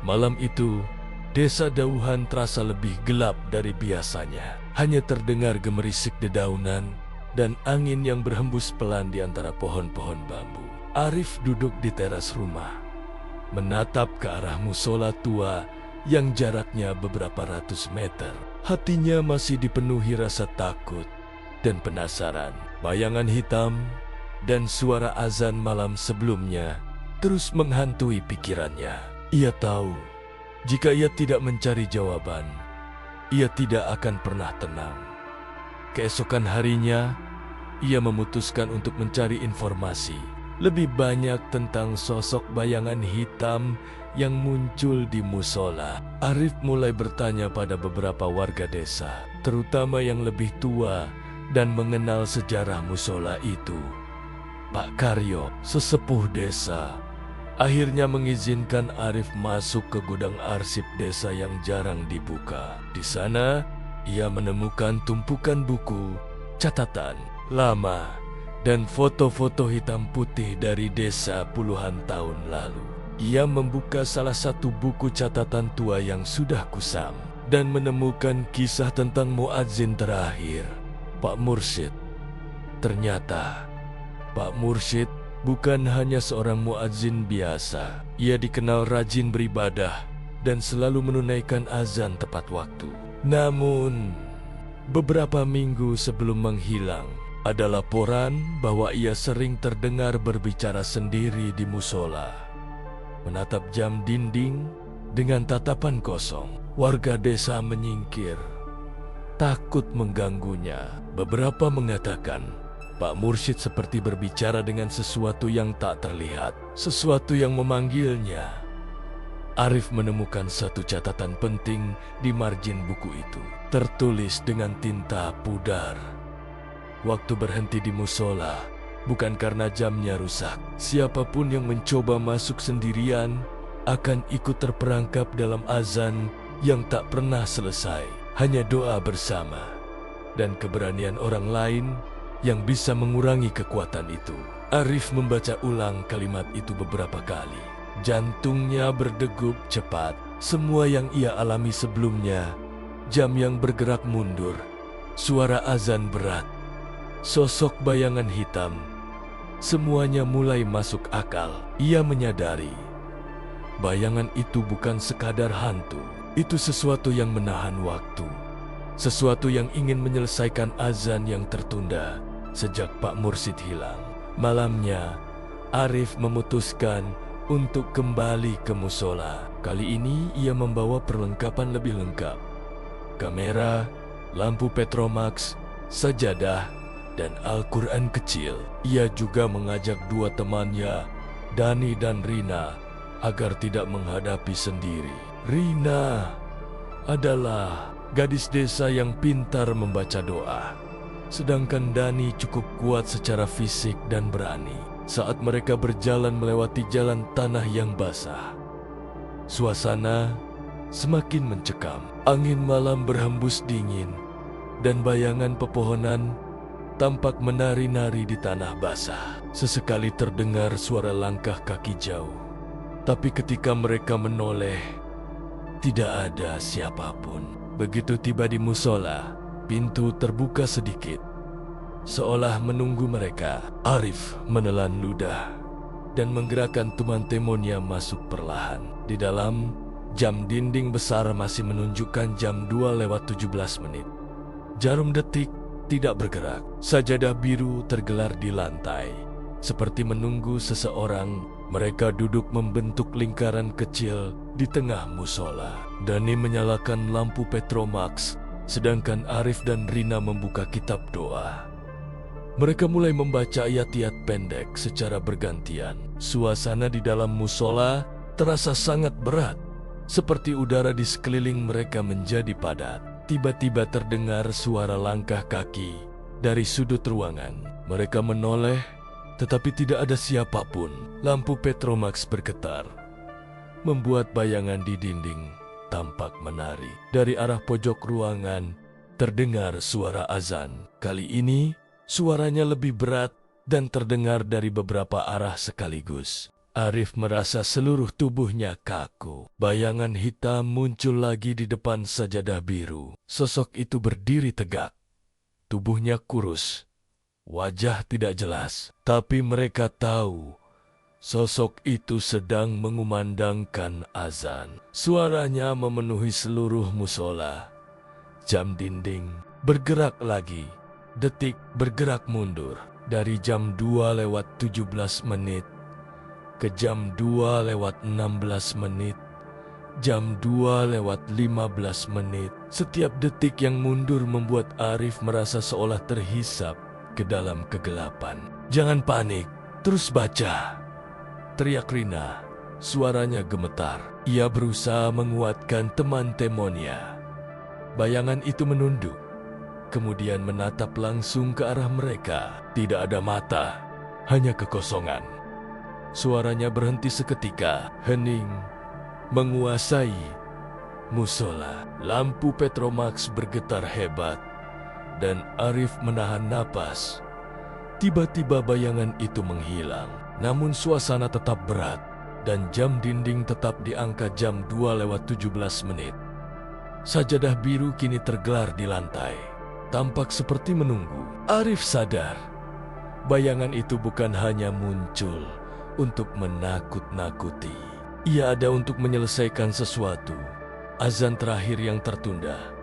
Speaker 1: Malam itu, desa Dauhan terasa lebih gelap dari biasanya. Hanya terdengar gemerisik dedaunan dan angin yang berhembus pelan di antara pohon-pohon bambu. Arif duduk di teras rumah, menatap ke arah musola tua yang jaraknya beberapa ratus meter. Hatinya masih dipenuhi rasa takut dan penasaran. Bayangan hitam dan suara azan malam sebelumnya terus menghantui pikirannya. Ia tahu, jika ia tidak mencari jawaban, ia tidak akan pernah tenang. Keesokan harinya, ia memutuskan untuk mencari informasi lebih banyak tentang sosok bayangan hitam yang muncul di musola. Arif mulai bertanya pada beberapa warga desa, terutama yang lebih tua dan mengenal sejarah musola itu. Pak Karyo, sesepuh desa, akhirnya mengizinkan Arif masuk ke gudang arsip desa yang jarang dibuka. Di sana, ia menemukan tumpukan buku, catatan lama, dan foto-foto hitam putih dari desa puluhan tahun lalu. Ia membuka salah satu buku catatan tua yang sudah kusam dan menemukan kisah tentang muadzin terakhir, Pak Mursyid. Ternyata Pak Mursyid bukan hanya seorang muadzin biasa. Ia dikenal rajin beribadah dan selalu menunaikan azan tepat waktu. Namun, beberapa minggu sebelum menghilang, ada laporan bahwa ia sering terdengar berbicara sendiri di musola, menatap jam dinding dengan tatapan kosong. Warga desa menyingkir, takut mengganggunya. Beberapa mengatakan Pak Mursyid seperti berbicara dengan sesuatu yang tak terlihat, sesuatu yang memanggilnya. Arif menemukan satu catatan penting di margin buku itu, tertulis dengan tinta pudar. Waktu berhenti di musola, bukan karena jamnya rusak. Siapapun yang mencoba masuk sendirian akan ikut terperangkap dalam azan yang tak pernah selesai. Hanya doa bersama dan keberanian orang lain yang bisa mengurangi kekuatan itu. Arif membaca ulang kalimat itu beberapa kali. Jantungnya berdegup cepat. Semua yang ia alami sebelumnya, jam yang bergerak mundur, suara azan berat, sosok bayangan hitam, semuanya mulai masuk akal. Ia menyadari bayangan itu bukan sekadar hantu. Itu sesuatu yang menahan waktu, sesuatu yang ingin menyelesaikan azan yang tertunda sejak Pak Mursyid hilang. Malamnya, Arif memutuskan untuk kembali ke musola. Kali ini ia membawa perlengkapan lebih lengkap. Kamera, lampu Petromax, sajadah, dan Al-Quran kecil. Ia juga mengajak dua temannya, Dani dan Rina, agar tidak menghadapi sendiri. Rina adalah gadis desa yang pintar membaca doa, sedangkan Dani cukup kuat secara fisik dan berani. Saat mereka berjalan melewati jalan tanah yang basah, suasana semakin mencekam. Angin malam berhembus dingin, dan bayangan pepohonan tampak menari-nari di tanah basah. Sesekali terdengar suara langkah kaki jauh, tapi ketika mereka menoleh, tidak ada siapapun. Begitu tiba di musola, pintu terbuka sedikit, seolah menunggu mereka. Arif menelan ludah dan menggerakkan teman temonnya masuk perlahan. Di dalam, jam dinding besar masih menunjukkan jam 2:17. Jarum detik tidak bergerak. Sajadah biru tergelar di lantai. Seperti menunggu seseorang, mereka duduk membentuk lingkaran kecil di tengah musola. Dani menyalakan lampu Petromax, sedangkan Arif dan Rina membuka kitab doa. Mereka mulai membaca ayat-ayat pendek secara bergantian. Suasana di dalam musola terasa sangat berat, seperti udara di sekeliling mereka menjadi padat. Tiba-tiba terdengar suara langkah kaki dari sudut ruangan. Mereka menoleh, tetapi tidak ada siapapun. Lampu Petromax bergetar, membuat bayangan di dinding tampak menari. Dari arah pojok ruangan terdengar suara azan. Kali ini suaranya lebih berat dan terdengar dari beberapa arah sekaligus. Arif merasa seluruh tubuhnya kaku. Bayangan hitam muncul lagi di depan sajadah biru. Sosok itu berdiri tegak. Tubuhnya kurus, wajah tidak jelas. Tapi mereka tahu sosok itu sedang mengumandangkan azan. Suaranya memenuhi seluruh musola. Jam dinding bergerak lagi. Detik bergerak mundur. Dari jam 2:17 ke jam 2:16, jam 2:15. Setiap detik yang mundur membuat Arif merasa seolah terhisap ke dalam kegelapan. "Jangan panik, terus baca," teriak Rina. Suaranya gemetar. Ia berusaha menguatkan teman temonnya. Bayangan itu menunduk, kemudian menatap langsung ke arah mereka. Tidak ada mata, hanya kekosongan. Suaranya berhenti seketika. Hening menguasai musola. Lampu Petromax bergetar hebat dan Arif menahan napas. Tiba-tiba bayangan itu menghilang, namun suasana tetap berat dan jam dinding tetap di angka jam 2:17. Sajadah biru kini tergelar di lantai, tampak seperti menunggu. Arif sadar, bayangan itu bukan hanya muncul untuk menakut-nakuti. Ia ada untuk menyelesaikan sesuatu. Azan terakhir yang tertunda.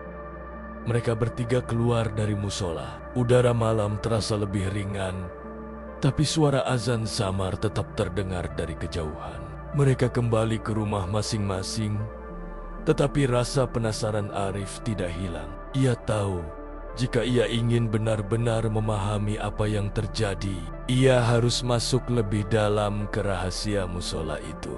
Speaker 1: Mereka bertiga keluar dari musola. Udara malam terasa lebih ringan, tapi suara azan samar tetap terdengar dari kejauhan. Mereka kembali ke rumah masing-masing, tetapi rasa penasaran Arif tidak hilang. Ia tahu, jika ia ingin benar-benar memahami apa yang terjadi, ia harus masuk lebih dalam ke rahasia musola itu.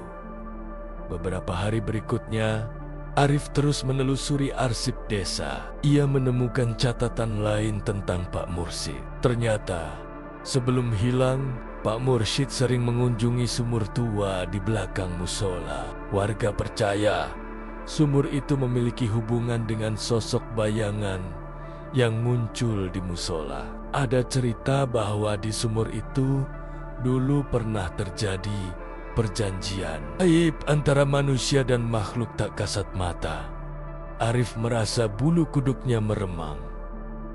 Speaker 1: Beberapa hari berikutnya, Arif terus menelusuri arsip desa. Ia menemukan catatan lain tentang Pak Mursyid. Ternyata, sebelum hilang, Pak Mursyid sering mengunjungi sumur tua di belakang musola. Warga percaya, sumur itu memiliki hubungan dengan sosok bayangan yang muncul di musola. Ada cerita bahwa di sumur itu dulu pernah terjadi perjanjian aib antara manusia dan makhluk tak kasat mata. Arif merasa bulu kuduknya meremang.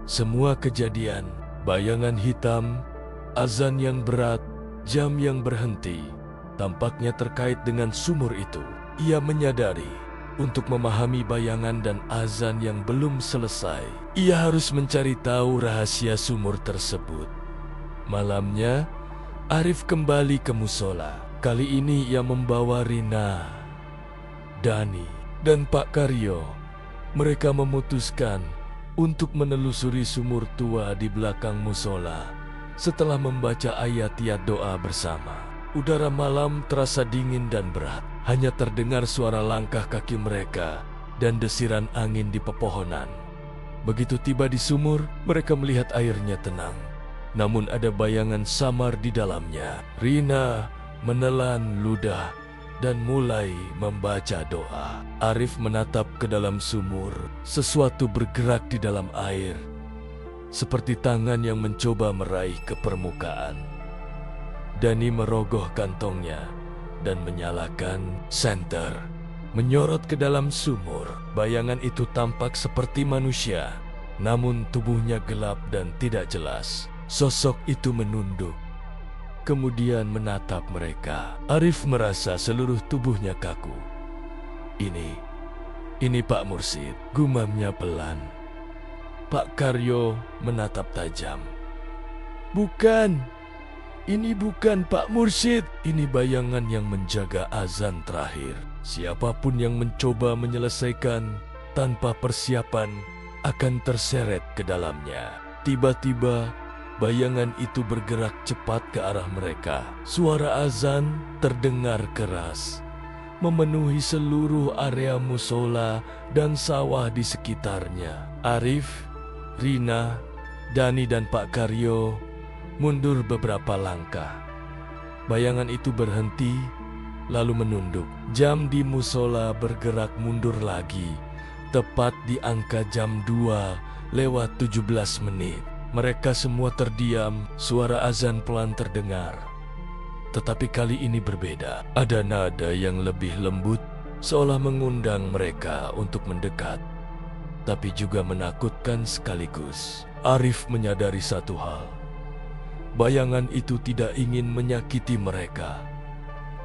Speaker 1: Semua kejadian, bayangan hitam, azan yang berat, jam yang berhenti, tampaknya terkait dengan sumur itu. Ia menyadari, untuk memahami bayangan dan azan yang belum selesai, ia harus mencari tahu rahasia sumur tersebut. Malamnya, Arif kembali ke musola. Kali ini ia membawa Rina, Dani, dan Pak Karyo. Mereka memutuskan untuk menelusuri sumur tua di belakang musola setelah membaca ayat-ayat doa bersama. Udara malam terasa dingin dan berat. Hanya terdengar suara langkah kaki mereka dan desiran angin di pepohonan. Begitu tiba di sumur, mereka melihat airnya tenang. Namun ada bayangan samar di dalamnya. Rina menelan ludah dan mulai membaca doa. Arif menatap ke dalam sumur. Sesuatu bergerak di dalam air, seperti tangan yang mencoba meraih ke permukaan. Dani merogoh kantongnya dan menyalakan senter, menyorot ke dalam sumur. Bayangan itu tampak seperti manusia, namun tubuhnya gelap dan tidak jelas. Sosok itu menunduk, kemudian menatap mereka. Arif merasa seluruh tubuhnya kaku. Ini Pak Mursyid, gumamnya pelan. Pak Karyo menatap tajam. Bukan, ini bukan Pak Mursyid. Ini bayangan yang menjaga azan terakhir. Siapapun yang mencoba menyelesaikan tanpa persiapan akan terseret ke dalamnya. Tiba-tiba, bayangan itu bergerak cepat ke arah mereka. Suara azan terdengar keras, memenuhi seluruh area musola dan sawah di sekitarnya. Arif, Rina, Dani, dan Pak Karyo mundur beberapa langkah. Bayangan itu berhenti, lalu menunduk. Jam di musola bergerak mundur lagi, tepat di angka jam 2:17. Mereka semua terdiam, suara azan pelan terdengar. Tetapi kali ini berbeda. Ada nada yang lebih lembut, seolah mengundang mereka untuk mendekat, tapi juga menakutkan sekaligus. Arif menyadari satu hal. Bayangan itu tidak ingin menyakiti mereka,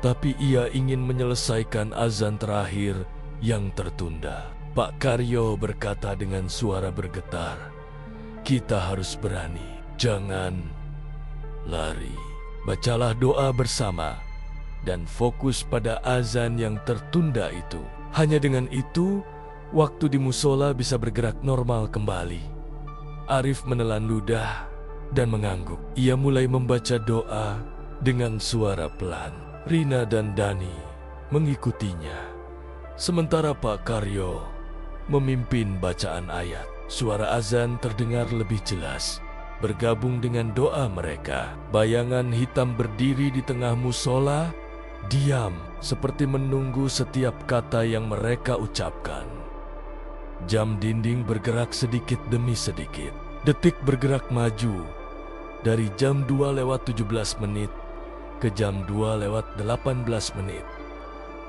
Speaker 1: tapi ia ingin menyelesaikan azan terakhir yang tertunda. Pak Karyo berkata dengan suara bergetar, "Kita harus berani, jangan lari. Bacalah doa bersama dan fokus pada azan yang tertunda itu. Hanya dengan itu, waktu di musola bisa bergerak normal kembali." Arif menelan ludah dan mengangguk. Ia mulai membaca doa dengan suara pelan. Rina dan Dani mengikutinya, sementara Pak Karyo memimpin bacaan ayat. Suara azan terdengar lebih jelas, bergabung dengan doa mereka. Bayangan hitam berdiri di tengah musola, diam seperti menunggu setiap kata yang mereka ucapkan. Jam dinding bergerak sedikit demi sedikit. Detik bergerak maju, dari jam 2 lewat 17 menit ke jam 2 lewat 18 menit.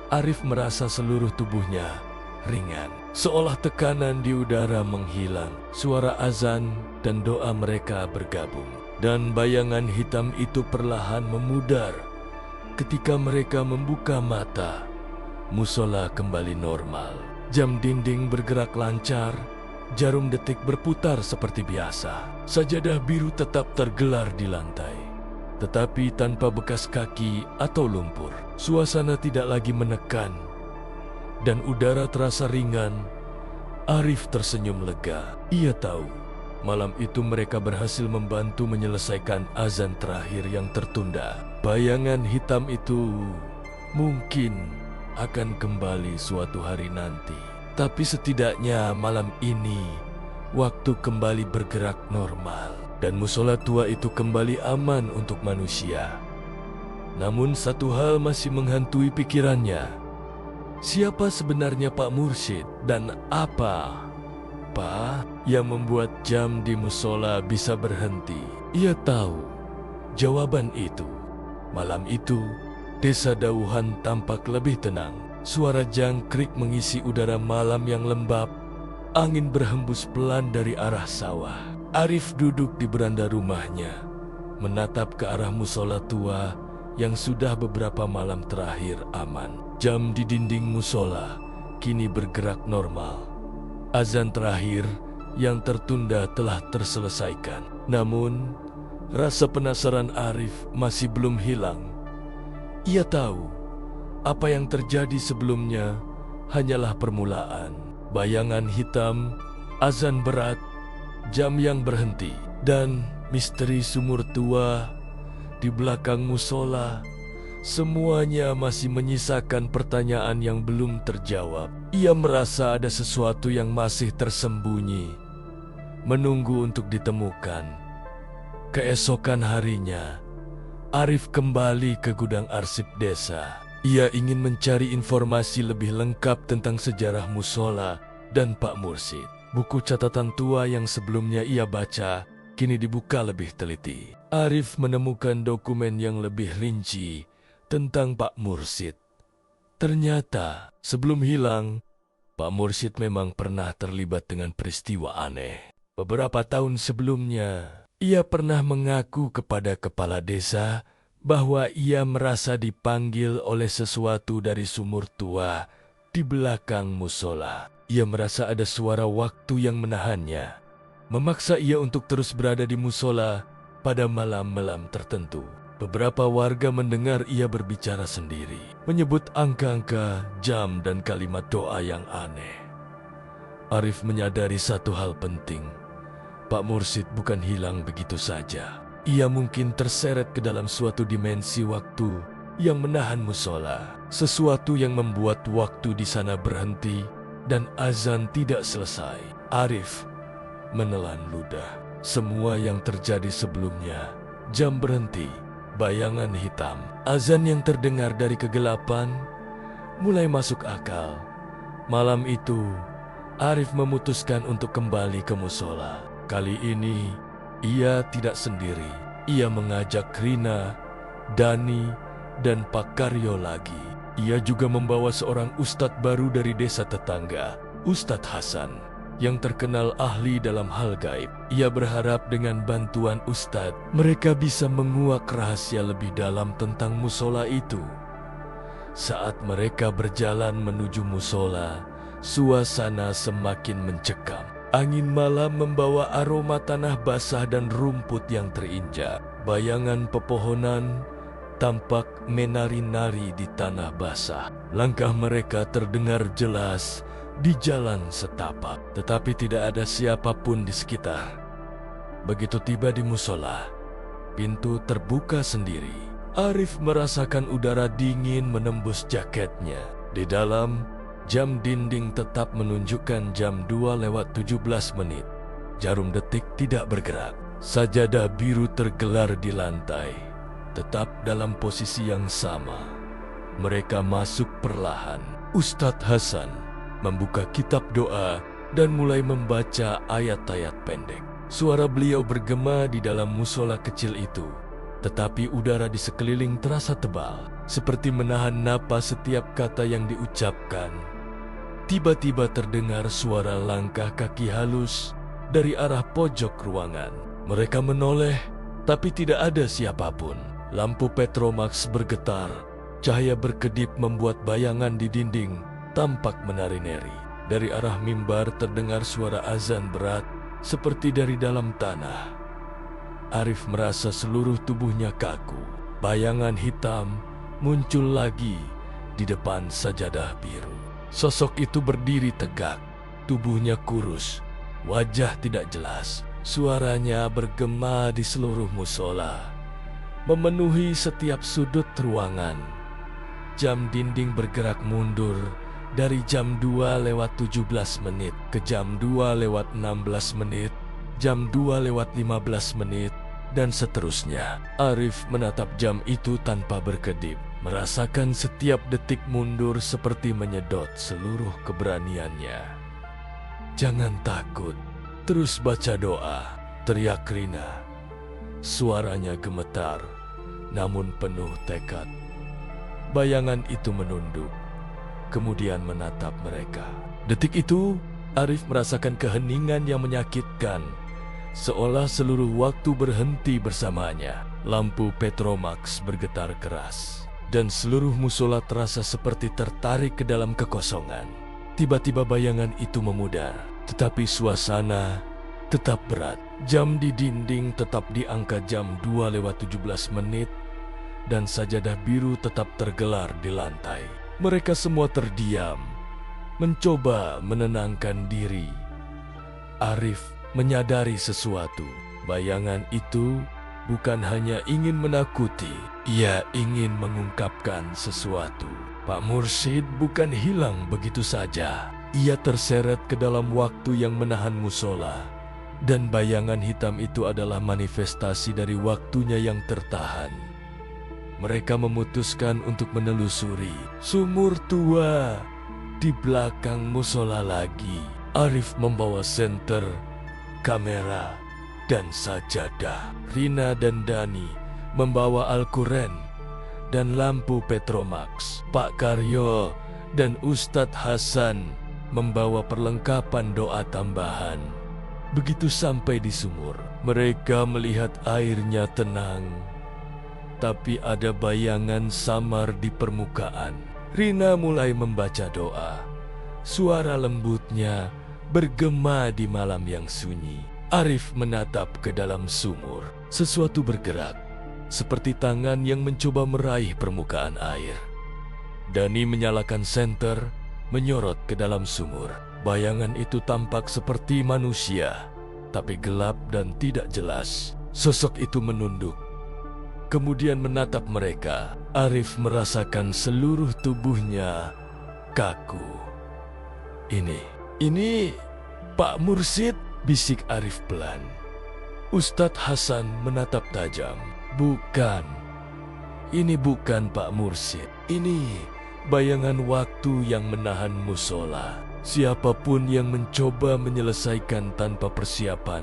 Speaker 1: Arif merasa seluruh tubuhnya ringan, seolah tekanan di udara menghilang. Suara azan dan doa mereka bergabung, dan bayangan hitam itu perlahan memudar. Ketika mereka membuka mata, musola kembali normal. Jam dinding bergerak lancar, jarum detik berputar seperti biasa. Sajadah biru tetap tergelar di lantai, tetapi tanpa bekas kaki atau lumpur. Suasana tidak lagi menekan, dan udara terasa ringan. Arif tersenyum lega. Ia tahu, malam itu mereka berhasil membantu menyelesaikan azan terakhir yang tertunda. Bayangan hitam itu mungkin akan kembali suatu hari nanti, tapi setidaknya malam ini waktu kembali bergerak normal, dan musola tua itu kembali aman untuk manusia. Namun satu hal masih menghantui pikirannya. Siapa sebenarnya Pak Mursyid, dan apa yang membuat jam di musola bisa berhenti? Ia tahu jawaban itu. Malam itu, Desa Dauhan tampak lebih tenang. Suara jangkrik mengisi udara malam yang lembab. Angin berhembus pelan dari arah sawah. Arif duduk di beranda rumahnya, menatap ke arah musola tua yang sudah beberapa malam terakhir aman. Jam di dinding musola kini bergerak normal. Azan terakhir yang tertunda telah terselesaikan. Namun, rasa penasaran Arif masih belum hilang. Ia tahu apa yang terjadi sebelumnya hanyalah permulaan. Bayangan hitam, azan berat, jam yang berhenti, dan misteri sumur tua di belakang musola. Semuanya masih menyisakan pertanyaan yang belum terjawab. Ia merasa ada sesuatu yang masih tersembunyi, menunggu untuk ditemukan. Keesokan harinya, Arif kembali ke gudang arsip desa. Ia ingin mencari informasi lebih lengkap tentang sejarah musola dan Pak Mursyid. Buku catatan tua yang sebelumnya ia baca kini dibuka lebih teliti. Arif menemukan dokumen yang lebih rinci tentang Pak Mursyid. Ternyata sebelum hilang, Pak Mursyid memang pernah terlibat dengan peristiwa aneh. Beberapa tahun sebelumnya, ia pernah mengaku kepada kepala desa bahwa ia merasa dipanggil oleh sesuatu dari sumur tua di belakang musola. Ia merasa ada suara waktu yang menahannya, memaksa ia untuk terus berada di musola pada malam-malam tertentu. Beberapa warga mendengar ia berbicara sendiri, menyebut angka-angka, jam, dan kalimat doa yang aneh. Arif menyadari satu hal penting. Pak Mursyid bukan hilang begitu saja. Ia mungkin terseret ke dalam suatu dimensi waktu yang menahan musola. Sesuatu yang membuat waktu di sana berhenti dan azan tidak selesai. Arif menelan ludah. Semua yang terjadi sebelumnya, jam berhenti, bayangan hitam, azan yang terdengar dari kegelapan, mulai masuk akal. Malam itu, Arif memutuskan untuk kembali ke musola. Kali ini, ia tidak sendiri. Ia mengajak Rina, Dani, dan Pak Karyo lagi. Ia juga membawa seorang ustadz baru dari desa tetangga, Ustadz Hasan, yang terkenal ahli dalam hal gaib. Ia berharap dengan bantuan ustadz, mereka bisa menguak rahasia lebih dalam tentang musola itu. Saat mereka berjalan menuju musola, suasana semakin mencekam. Angin malam membawa aroma tanah basah dan rumput yang terinjak. Bayangan pepohonan tampak menari-nari di tanah basah. Langkah mereka terdengar jelas di jalan setapak, tetapi tidak ada siapapun di sekitar. Begitu tiba di musola, pintu terbuka sendiri. Arif merasakan udara dingin menembus jaketnya. Di dalam, jam dinding tetap menunjukkan jam 2 lewat 17 menit. Jarum detik tidak bergerak. Sajadah biru tergelar di lantai, tetap dalam posisi yang sama. Mereka masuk perlahan. Ustadz Hasan membuka kitab doa dan mulai membaca ayat-ayat pendek. Suara beliau bergema di dalam musola kecil itu, tetapi udara di sekeliling terasa tebal, seperti menahan napas setiap kata yang diucapkan. Tiba-tiba terdengar suara langkah kaki halus dari arah pojok ruangan. Mereka menoleh, tapi tidak ada siapapun. Lampu Petromax bergetar, cahaya berkedip membuat bayangan di dinding tampak menari-nari. Dari arah mimbar terdengar suara azan berat, seperti dari dalam tanah. Arif merasa seluruh tubuhnya kaku. Bayangan hitam muncul lagi di depan sajadah biru. Sosok itu berdiri tegak, tubuhnya kurus, wajah tidak jelas. Suaranya bergema di seluruh musola, memenuhi setiap sudut ruangan. Jam dinding bergerak mundur dari jam 2:17 ke jam 2:16, jam 2:15, dan seterusnya. Arif menatap jam itu tanpa berkedip, merasakan setiap detik mundur seperti menyedot seluruh keberaniannya. "Jangan takut, terus baca doa," teriak Rina. Suaranya gemetar, namun penuh tekad. Bayangan itu menunduk, kemudian menatap mereka. Detik itu, Arif merasakan keheningan yang menyakitkan, seolah seluruh waktu berhenti bersamanya. Lampu Petromax bergetar keras, dan seluruh musola terasa seperti tertarik ke dalam kekosongan. Tiba-tiba bayangan itu memudar, tetapi suasana tetap berat. Jam di dinding tetap di angka jam 2:17, dan sajadah biru tetap tergelar di lantai. Mereka semua terdiam, mencoba menenangkan diri. Arif menyadari sesuatu. Bayangan itu bukan hanya ingin menakuti, ia ingin mengungkapkan sesuatu. Pak Mursid bukan hilang begitu saja. Ia terseret ke dalam waktu yang menahan musola, dan bayangan hitam itu adalah manifestasi dari waktunya yang tertahan. Mereka memutuskan untuk menelusuri sumur tua di belakang musola lagi. Arif membawa senter, kamera, dan sajadah. Rina dan Dani membawa Al-Quran dan lampu Petromax. Pak Karyo dan Ustadz Hasan membawa perlengkapan doa tambahan. Begitu sampai di sumur, mereka melihat airnya tenang, tapi ada bayangan samar di permukaan. Rina mulai membaca doa. Suara lembutnya bergema di malam yang sunyi. Arif menatap ke dalam sumur. Sesuatu bergerak, seperti tangan yang mencoba meraih permukaan air. Dani menyalakan senter, menyorot ke dalam sumur. Bayangan itu tampak seperti manusia, tapi gelap dan tidak jelas. Sosok itu menunduk, kemudian menatap mereka. Arif merasakan seluruh tubuhnya kaku. Ini Pak Mursid, bisik Arif pelan. Ustadz Hasan menatap tajam. Bukan, ini bukan Pak Mursid. Ini bayangan waktu yang menahan musola. Siapapun yang mencoba menyelesaikan tanpa persiapan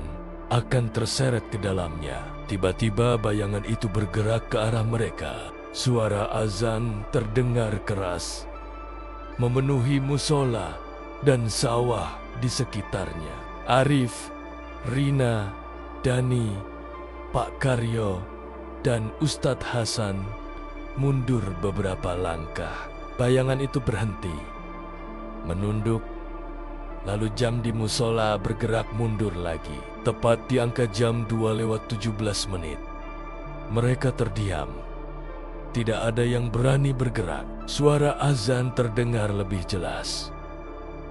Speaker 1: akan terseret ke dalamnya. Tiba-tiba bayangan itu bergerak ke arah mereka. Suara azan terdengar keras, memenuhi musola dan sawah di sekitarnya. Arif, Rina, Dani, Pak Karyo, dan Ustadz Hasan mundur beberapa langkah. Bayangan itu berhenti, menunduk, lalu jam di musola bergerak mundur lagi. Tepat di angka jam 2:17. Mereka terdiam. Tidak ada yang berani bergerak. Suara azan terdengar lebih jelas,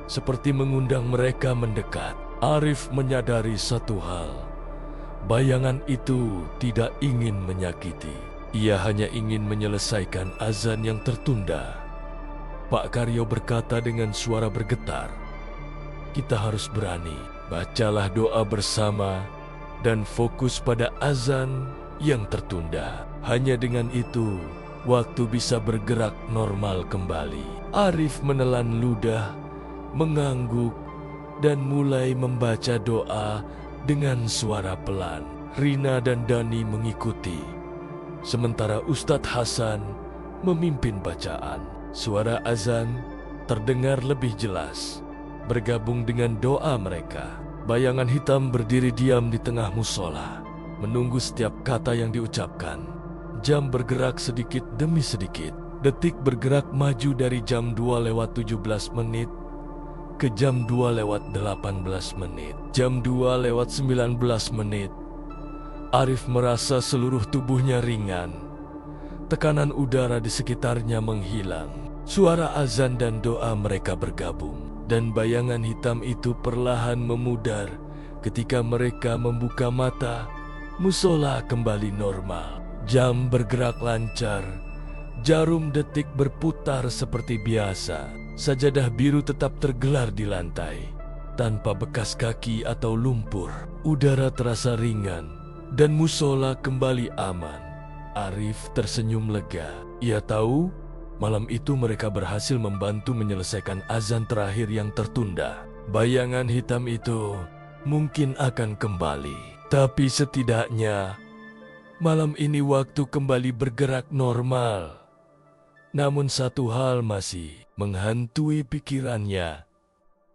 Speaker 1: seperti mengundang mereka mendekat. Arif menyadari satu hal. Bayangan itu tidak ingin menyakiti. Ia hanya ingin menyelesaikan azan yang tertunda. Pak Karyo berkata dengan suara bergetar, "Kita harus berani. Bacalah doa bersama dan fokus pada azan yang tertunda. Hanya dengan itu, waktu bisa bergerak normal kembali." Arif menelan ludah, mengangguk, dan mulai membaca doa Dengan suara pelan, Rina dan Dani mengikuti. Sementara Ustadz Hasan memimpin bacaan. Suara azan terdengar lebih jelas, bergabung dengan doa mereka. Bayangan hitam berdiri diam di tengah musola, menunggu setiap kata yang diucapkan. Jam bergerak sedikit demi sedikit. Detik bergerak maju dari jam 2:17 ke jam 2:18, jam 2:19. Arif merasa seluruh tubuhnya ringan. Tekanan udara di sekitarnya menghilang. Suara azan dan doa mereka bergabung, dan bayangan hitam itu perlahan memudar. Ketika mereka membuka mata, musola kembali normal. Jam bergerak lancar. Jarum detik berputar seperti biasa. Sajadah biru tetap tergelar di lantai, tanpa bekas kaki atau lumpur. Udara terasa ringan, dan musola kembali aman. Arif tersenyum lega. Ia tahu malam itu mereka berhasil membantu menyelesaikan azan terakhir yang tertunda. Bayangan hitam itu mungkin akan kembali, tapi setidaknya malam ini waktu kembali bergerak normal. Namun satu hal masih menghantui pikirannya.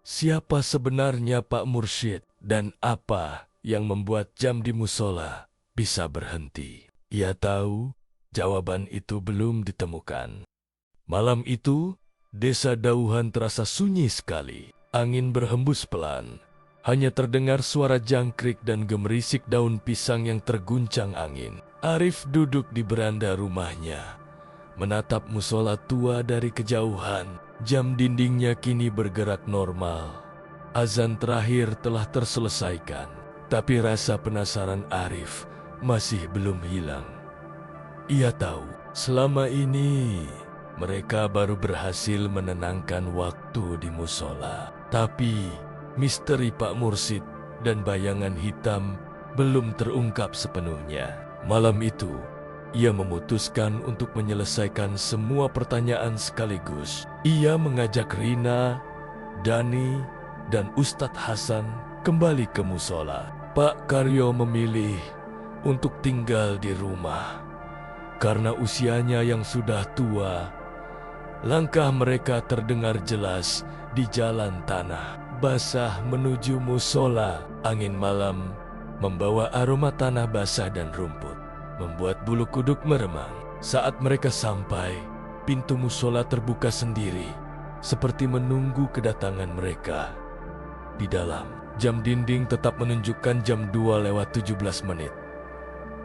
Speaker 1: Siapa sebenarnya Pak Mursyid dan apa yang membuat jam di musola bisa berhenti? Ia tahu jawaban itu belum ditemukan. Malam itu, desa Dauhan terasa sunyi sekali. Angin berhembus pelan. Hanya terdengar suara jangkrik dan gemerisik daun pisang yang terguncang angin. Arif duduk di beranda rumahnya, menatap musola tua dari kejauhan. Jam dindingnya kini bergerak normal. Azan terakhir telah terselesaikan, tapi rasa penasaran Arif masih belum hilang. Ia tahu selama ini mereka baru berhasil menenangkan waktu di musola, tapi misteri Pak Mursyid dan bayangan hitam belum terungkap sepenuhnya. Malam itu, ia memutuskan untuk menyelesaikan semua pertanyaan sekaligus. Ia mengajak Rina, Dani, dan Ustadz Hasan kembali ke musola. Pak Karyo memilih untuk tinggal di rumah. Karena usianya yang sudah tua, langkah mereka terdengar jelas di jalan tanah basah menuju musola. Angin malam membawa aroma tanah basah dan rumput, membuat bulu kuduk meremang. Saat mereka sampai, pintu musola terbuka sendiri, seperti menunggu kedatangan mereka. Di dalam, jam dinding tetap menunjukkan jam 2:17.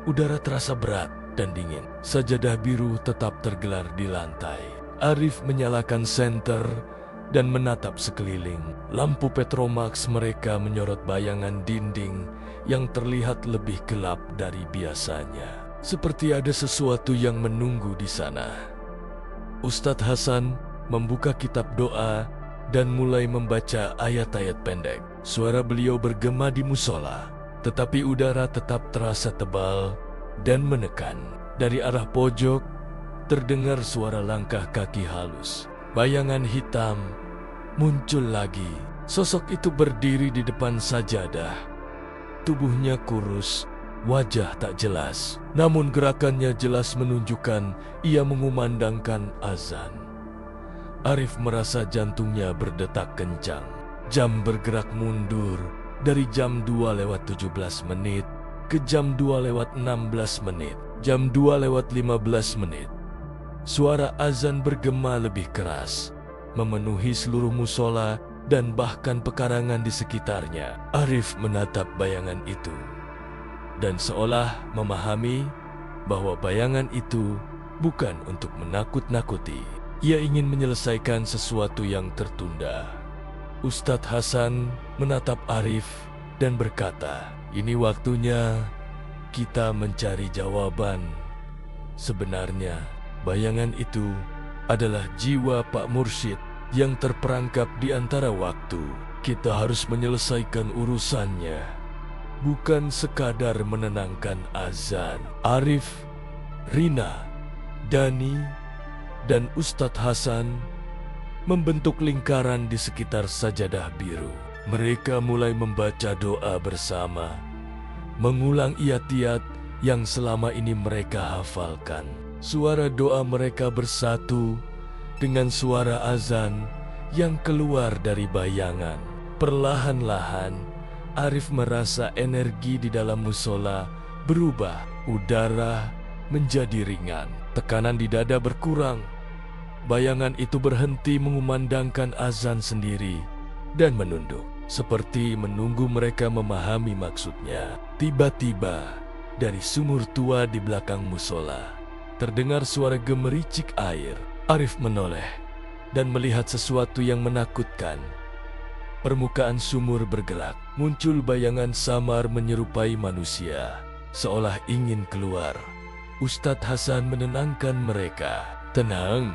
Speaker 1: Udara terasa berat dan dingin. Sajadah biru tetap tergelar di lantai. Arif menyalakan senter dan menatap sekeliling. Lampu Petromax mereka menyorot bayangan dinding yang terlihat lebih gelap dari biasanya. Seperti ada sesuatu yang menunggu di sana. Ustadz Hasan membuka kitab doa dan mulai membaca ayat-ayat pendek. Suara beliau bergema di musola, tetapi udara tetap terasa tebal dan menekan. Dari arah pojok, terdengar suara langkah kaki halus. Bayangan hitam muncul lagi. Sosok itu berdiri di depan sajadah. Tubuhnya kurus, wajah tak jelas. Namun gerakannya jelas menunjukkan ia mengumandangkan azan. Arif merasa jantungnya berdetak kencang. Jam bergerak mundur dari jam 2:17 ke jam 2:16, jam 2:15. Suara azan bergema lebih keras, memenuhi seluruh musola dan bahkan pekarangan di sekitarnya. Arif menatap bayangan itu, dan seolah memahami bahwa bayangan itu bukan untuk menakut-nakuti. Ia ingin menyelesaikan sesuatu yang tertunda. Ustadz Hasan menatap Arif dan berkata, "Ini waktunya kita mencari jawaban. Sebenarnya, bayangan itu adalah jiwa Pak Mursyid yang terperangkap di antara waktu. Kita harus menyelesaikan urusannya, bukan sekadar menenangkan azan." Arif, Rina, Dani, dan Ustadz Hasan membentuk lingkaran di sekitar sajadah biru. Mereka mulai membaca doa bersama, mengulang iyat-iyat yang selama ini mereka hafalkan. Suara doa mereka bersatu dengan suara azan yang keluar dari bayangan. Perlahan-lahan, Arif merasa energi di dalam musola berubah. Udara menjadi ringan, tekanan di dada berkurang. Bayangan itu berhenti mengumandangkan azan sendiri dan menunduk, seperti menunggu mereka memahami maksudnya. Tiba-tiba, dari sumur tua di belakang musola, terdengar suara gemericik air. Arif menoleh dan melihat sesuatu yang menakutkan. Permukaan sumur bergerak, muncul bayangan samar menyerupai manusia, seolah ingin keluar. Ustadz Hasan menenangkan mereka. Tenang,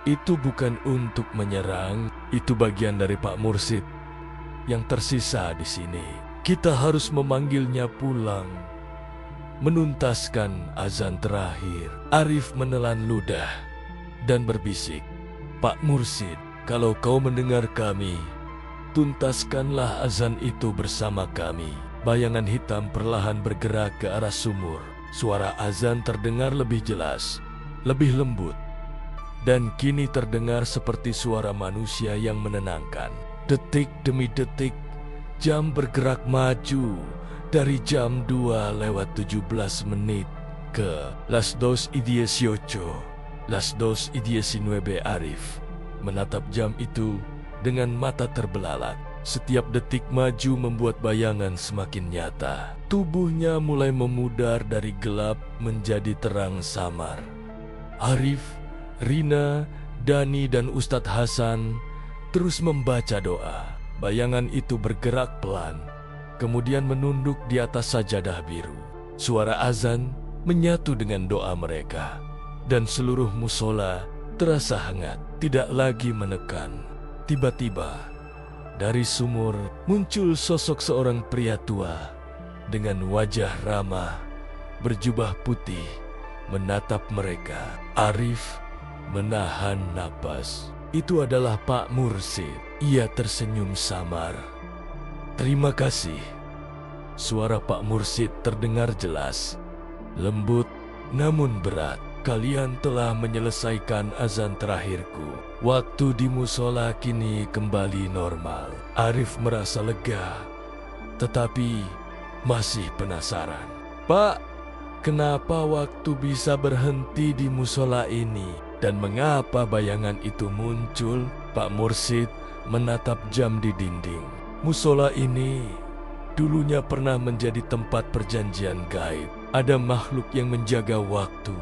Speaker 1: itu bukan untuk menyerang, itu bagian dari Pak Mursid yang tersisa di sini. Kita harus memanggilnya pulang, menuntaskan azan terakhir. Arif menelan ludah dan berbisik, Pak Mursid, kalau kau mendengar kami, tuntaskanlah azan itu bersama kami. Bayangan hitam perlahan bergerak ke arah sumur. Suara azan terdengar lebih jelas, lebih lembut, dan kini terdengar seperti suara manusia yang menenangkan. Detik demi detik, jam bergerak maju dari jam 2:17 ke las 2:18. Las 2:19. Arif menatap jam itu dengan mata terbelalak. Setiap detik maju membuat bayangan semakin nyata. Tubuhnya mulai memudar dari gelap menjadi terang samar. Arif, Rina, Dani, dan Ustadz Hasan terus membaca doa. Bayangan itu bergerak pelan, kemudian menunduk di atas sajadah biru. Suara azan menyatu dengan doa mereka, dan seluruh musola terasa hangat, tidak lagi menekan. Tiba-tiba, dari sumur muncul sosok seorang pria tua dengan wajah ramah, berjubah putih, menatap mereka. Arif menahan napas. Itu adalah Pak Mursid. Ia tersenyum samar. Terima kasih. Suara Pak Mursid terdengar jelas, lembut namun berat. Kalian telah menyelesaikan azan terakhirku. Waktu di musola kini kembali normal. Arif merasa lega, tetapi masih penasaran. Pak, kenapa waktu bisa berhenti di musola ini? Dan mengapa bayangan itu muncul? Pak Mursid menatap jam di dinding. Musola ini dulunya pernah menjadi tempat perjanjian gaib. Ada makhluk yang menjaga waktu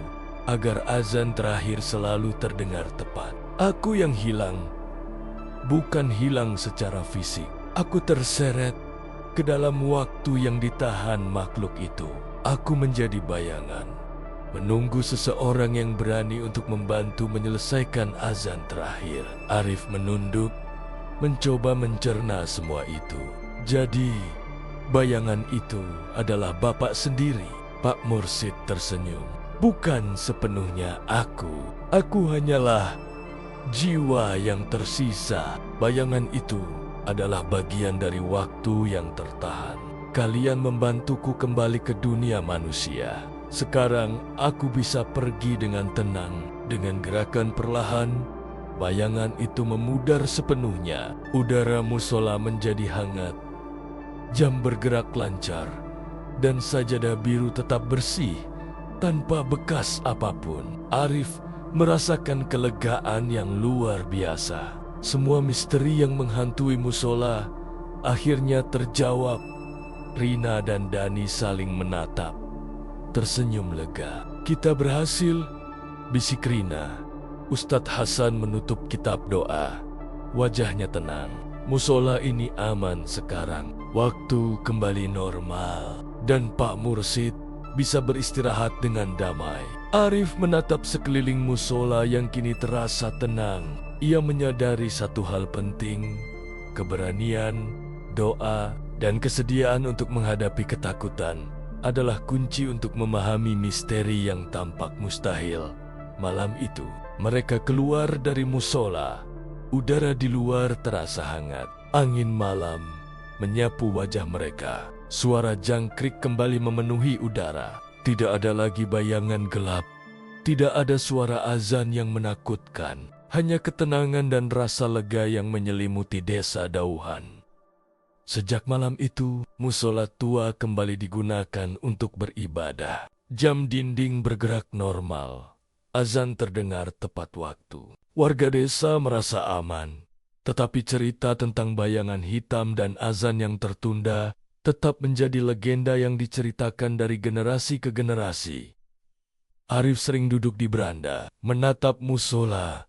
Speaker 1: agar azan terakhir selalu terdengar tepat. Aku yang hilang, bukan hilang secara fisik. Aku terseret ke dalam waktu yang ditahan makhluk itu. Aku menjadi bayangan, menunggu seseorang yang berani untuk membantu menyelesaikan azan terakhir. Arif menunduk, mencoba mencerna semua itu. Jadi, bayangan itu adalah Bapak sendiri. Pak Mursid tersenyum. Bukan sepenuhnya aku. Aku hanyalah jiwa yang tersisa. Bayangan itu adalah bagian dari waktu yang tertahan. Kalian membantuku kembali ke dunia manusia. Sekarang aku bisa pergi dengan tenang. Dengan gerakan perlahan, bayangan itu memudar sepenuhnya. Udara musola menjadi hangat. Jam bergerak lancar, dan sajadah biru tetap bersih tanpa bekas apapun. Arif merasakan kelegaan yang luar biasa. Semua misteri yang menghantui musola akhirnya terjawab. Rina dan Dani saling menatap, tersenyum lega. Kita berhasil, bisik Rina. Ustadz Hasan menutup kitab doa. Wajahnya tenang. Musola ini aman sekarang. Waktu kembali normal, dan Pak Mursid bisa beristirahat dengan damai. Arif menatap sekeliling musola yang kini terasa tenang. Ia menyadari satu hal penting: keberanian, doa, dan kesediaan untuk menghadapi ketakutan adalah kunci untuk memahami misteri yang tampak mustahil. Malam itu, mereka keluar dari musola. Udara di luar terasa hangat. Angin malam menyapu wajah mereka. Suara jangkrik kembali memenuhi udara. Tidak ada lagi bayangan gelap. Tidak ada suara azan yang menakutkan. Hanya ketenangan dan rasa lega yang menyelimuti desa Dauhan. Sejak malam itu, musola tua kembali digunakan untuk beribadah. Jam dinding bergerak normal. Azan terdengar tepat waktu. Warga desa merasa aman. Tetapi cerita tentang bayangan hitam dan azan yang tertunda tetap menjadi legenda yang diceritakan dari generasi ke generasi. Arif sering duduk di beranda, menatap musola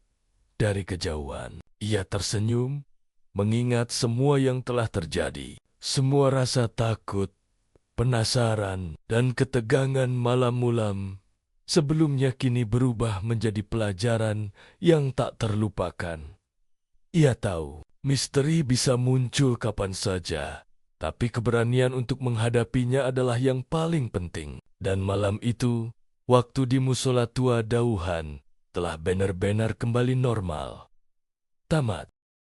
Speaker 1: dari kejauhan. Ia tersenyum, mengingat semua yang telah terjadi. Semua rasa takut, penasaran, dan ketegangan malam-malam sebelumnya kini berubah menjadi pelajaran yang tak terlupakan. Ia tahu, misteri bisa muncul kapan saja, tapi keberanian untuk menghadapinya adalah yang paling penting. Dan malam itu, waktu di musola tua Dauhan telah benar-benar kembali normal. Tamat.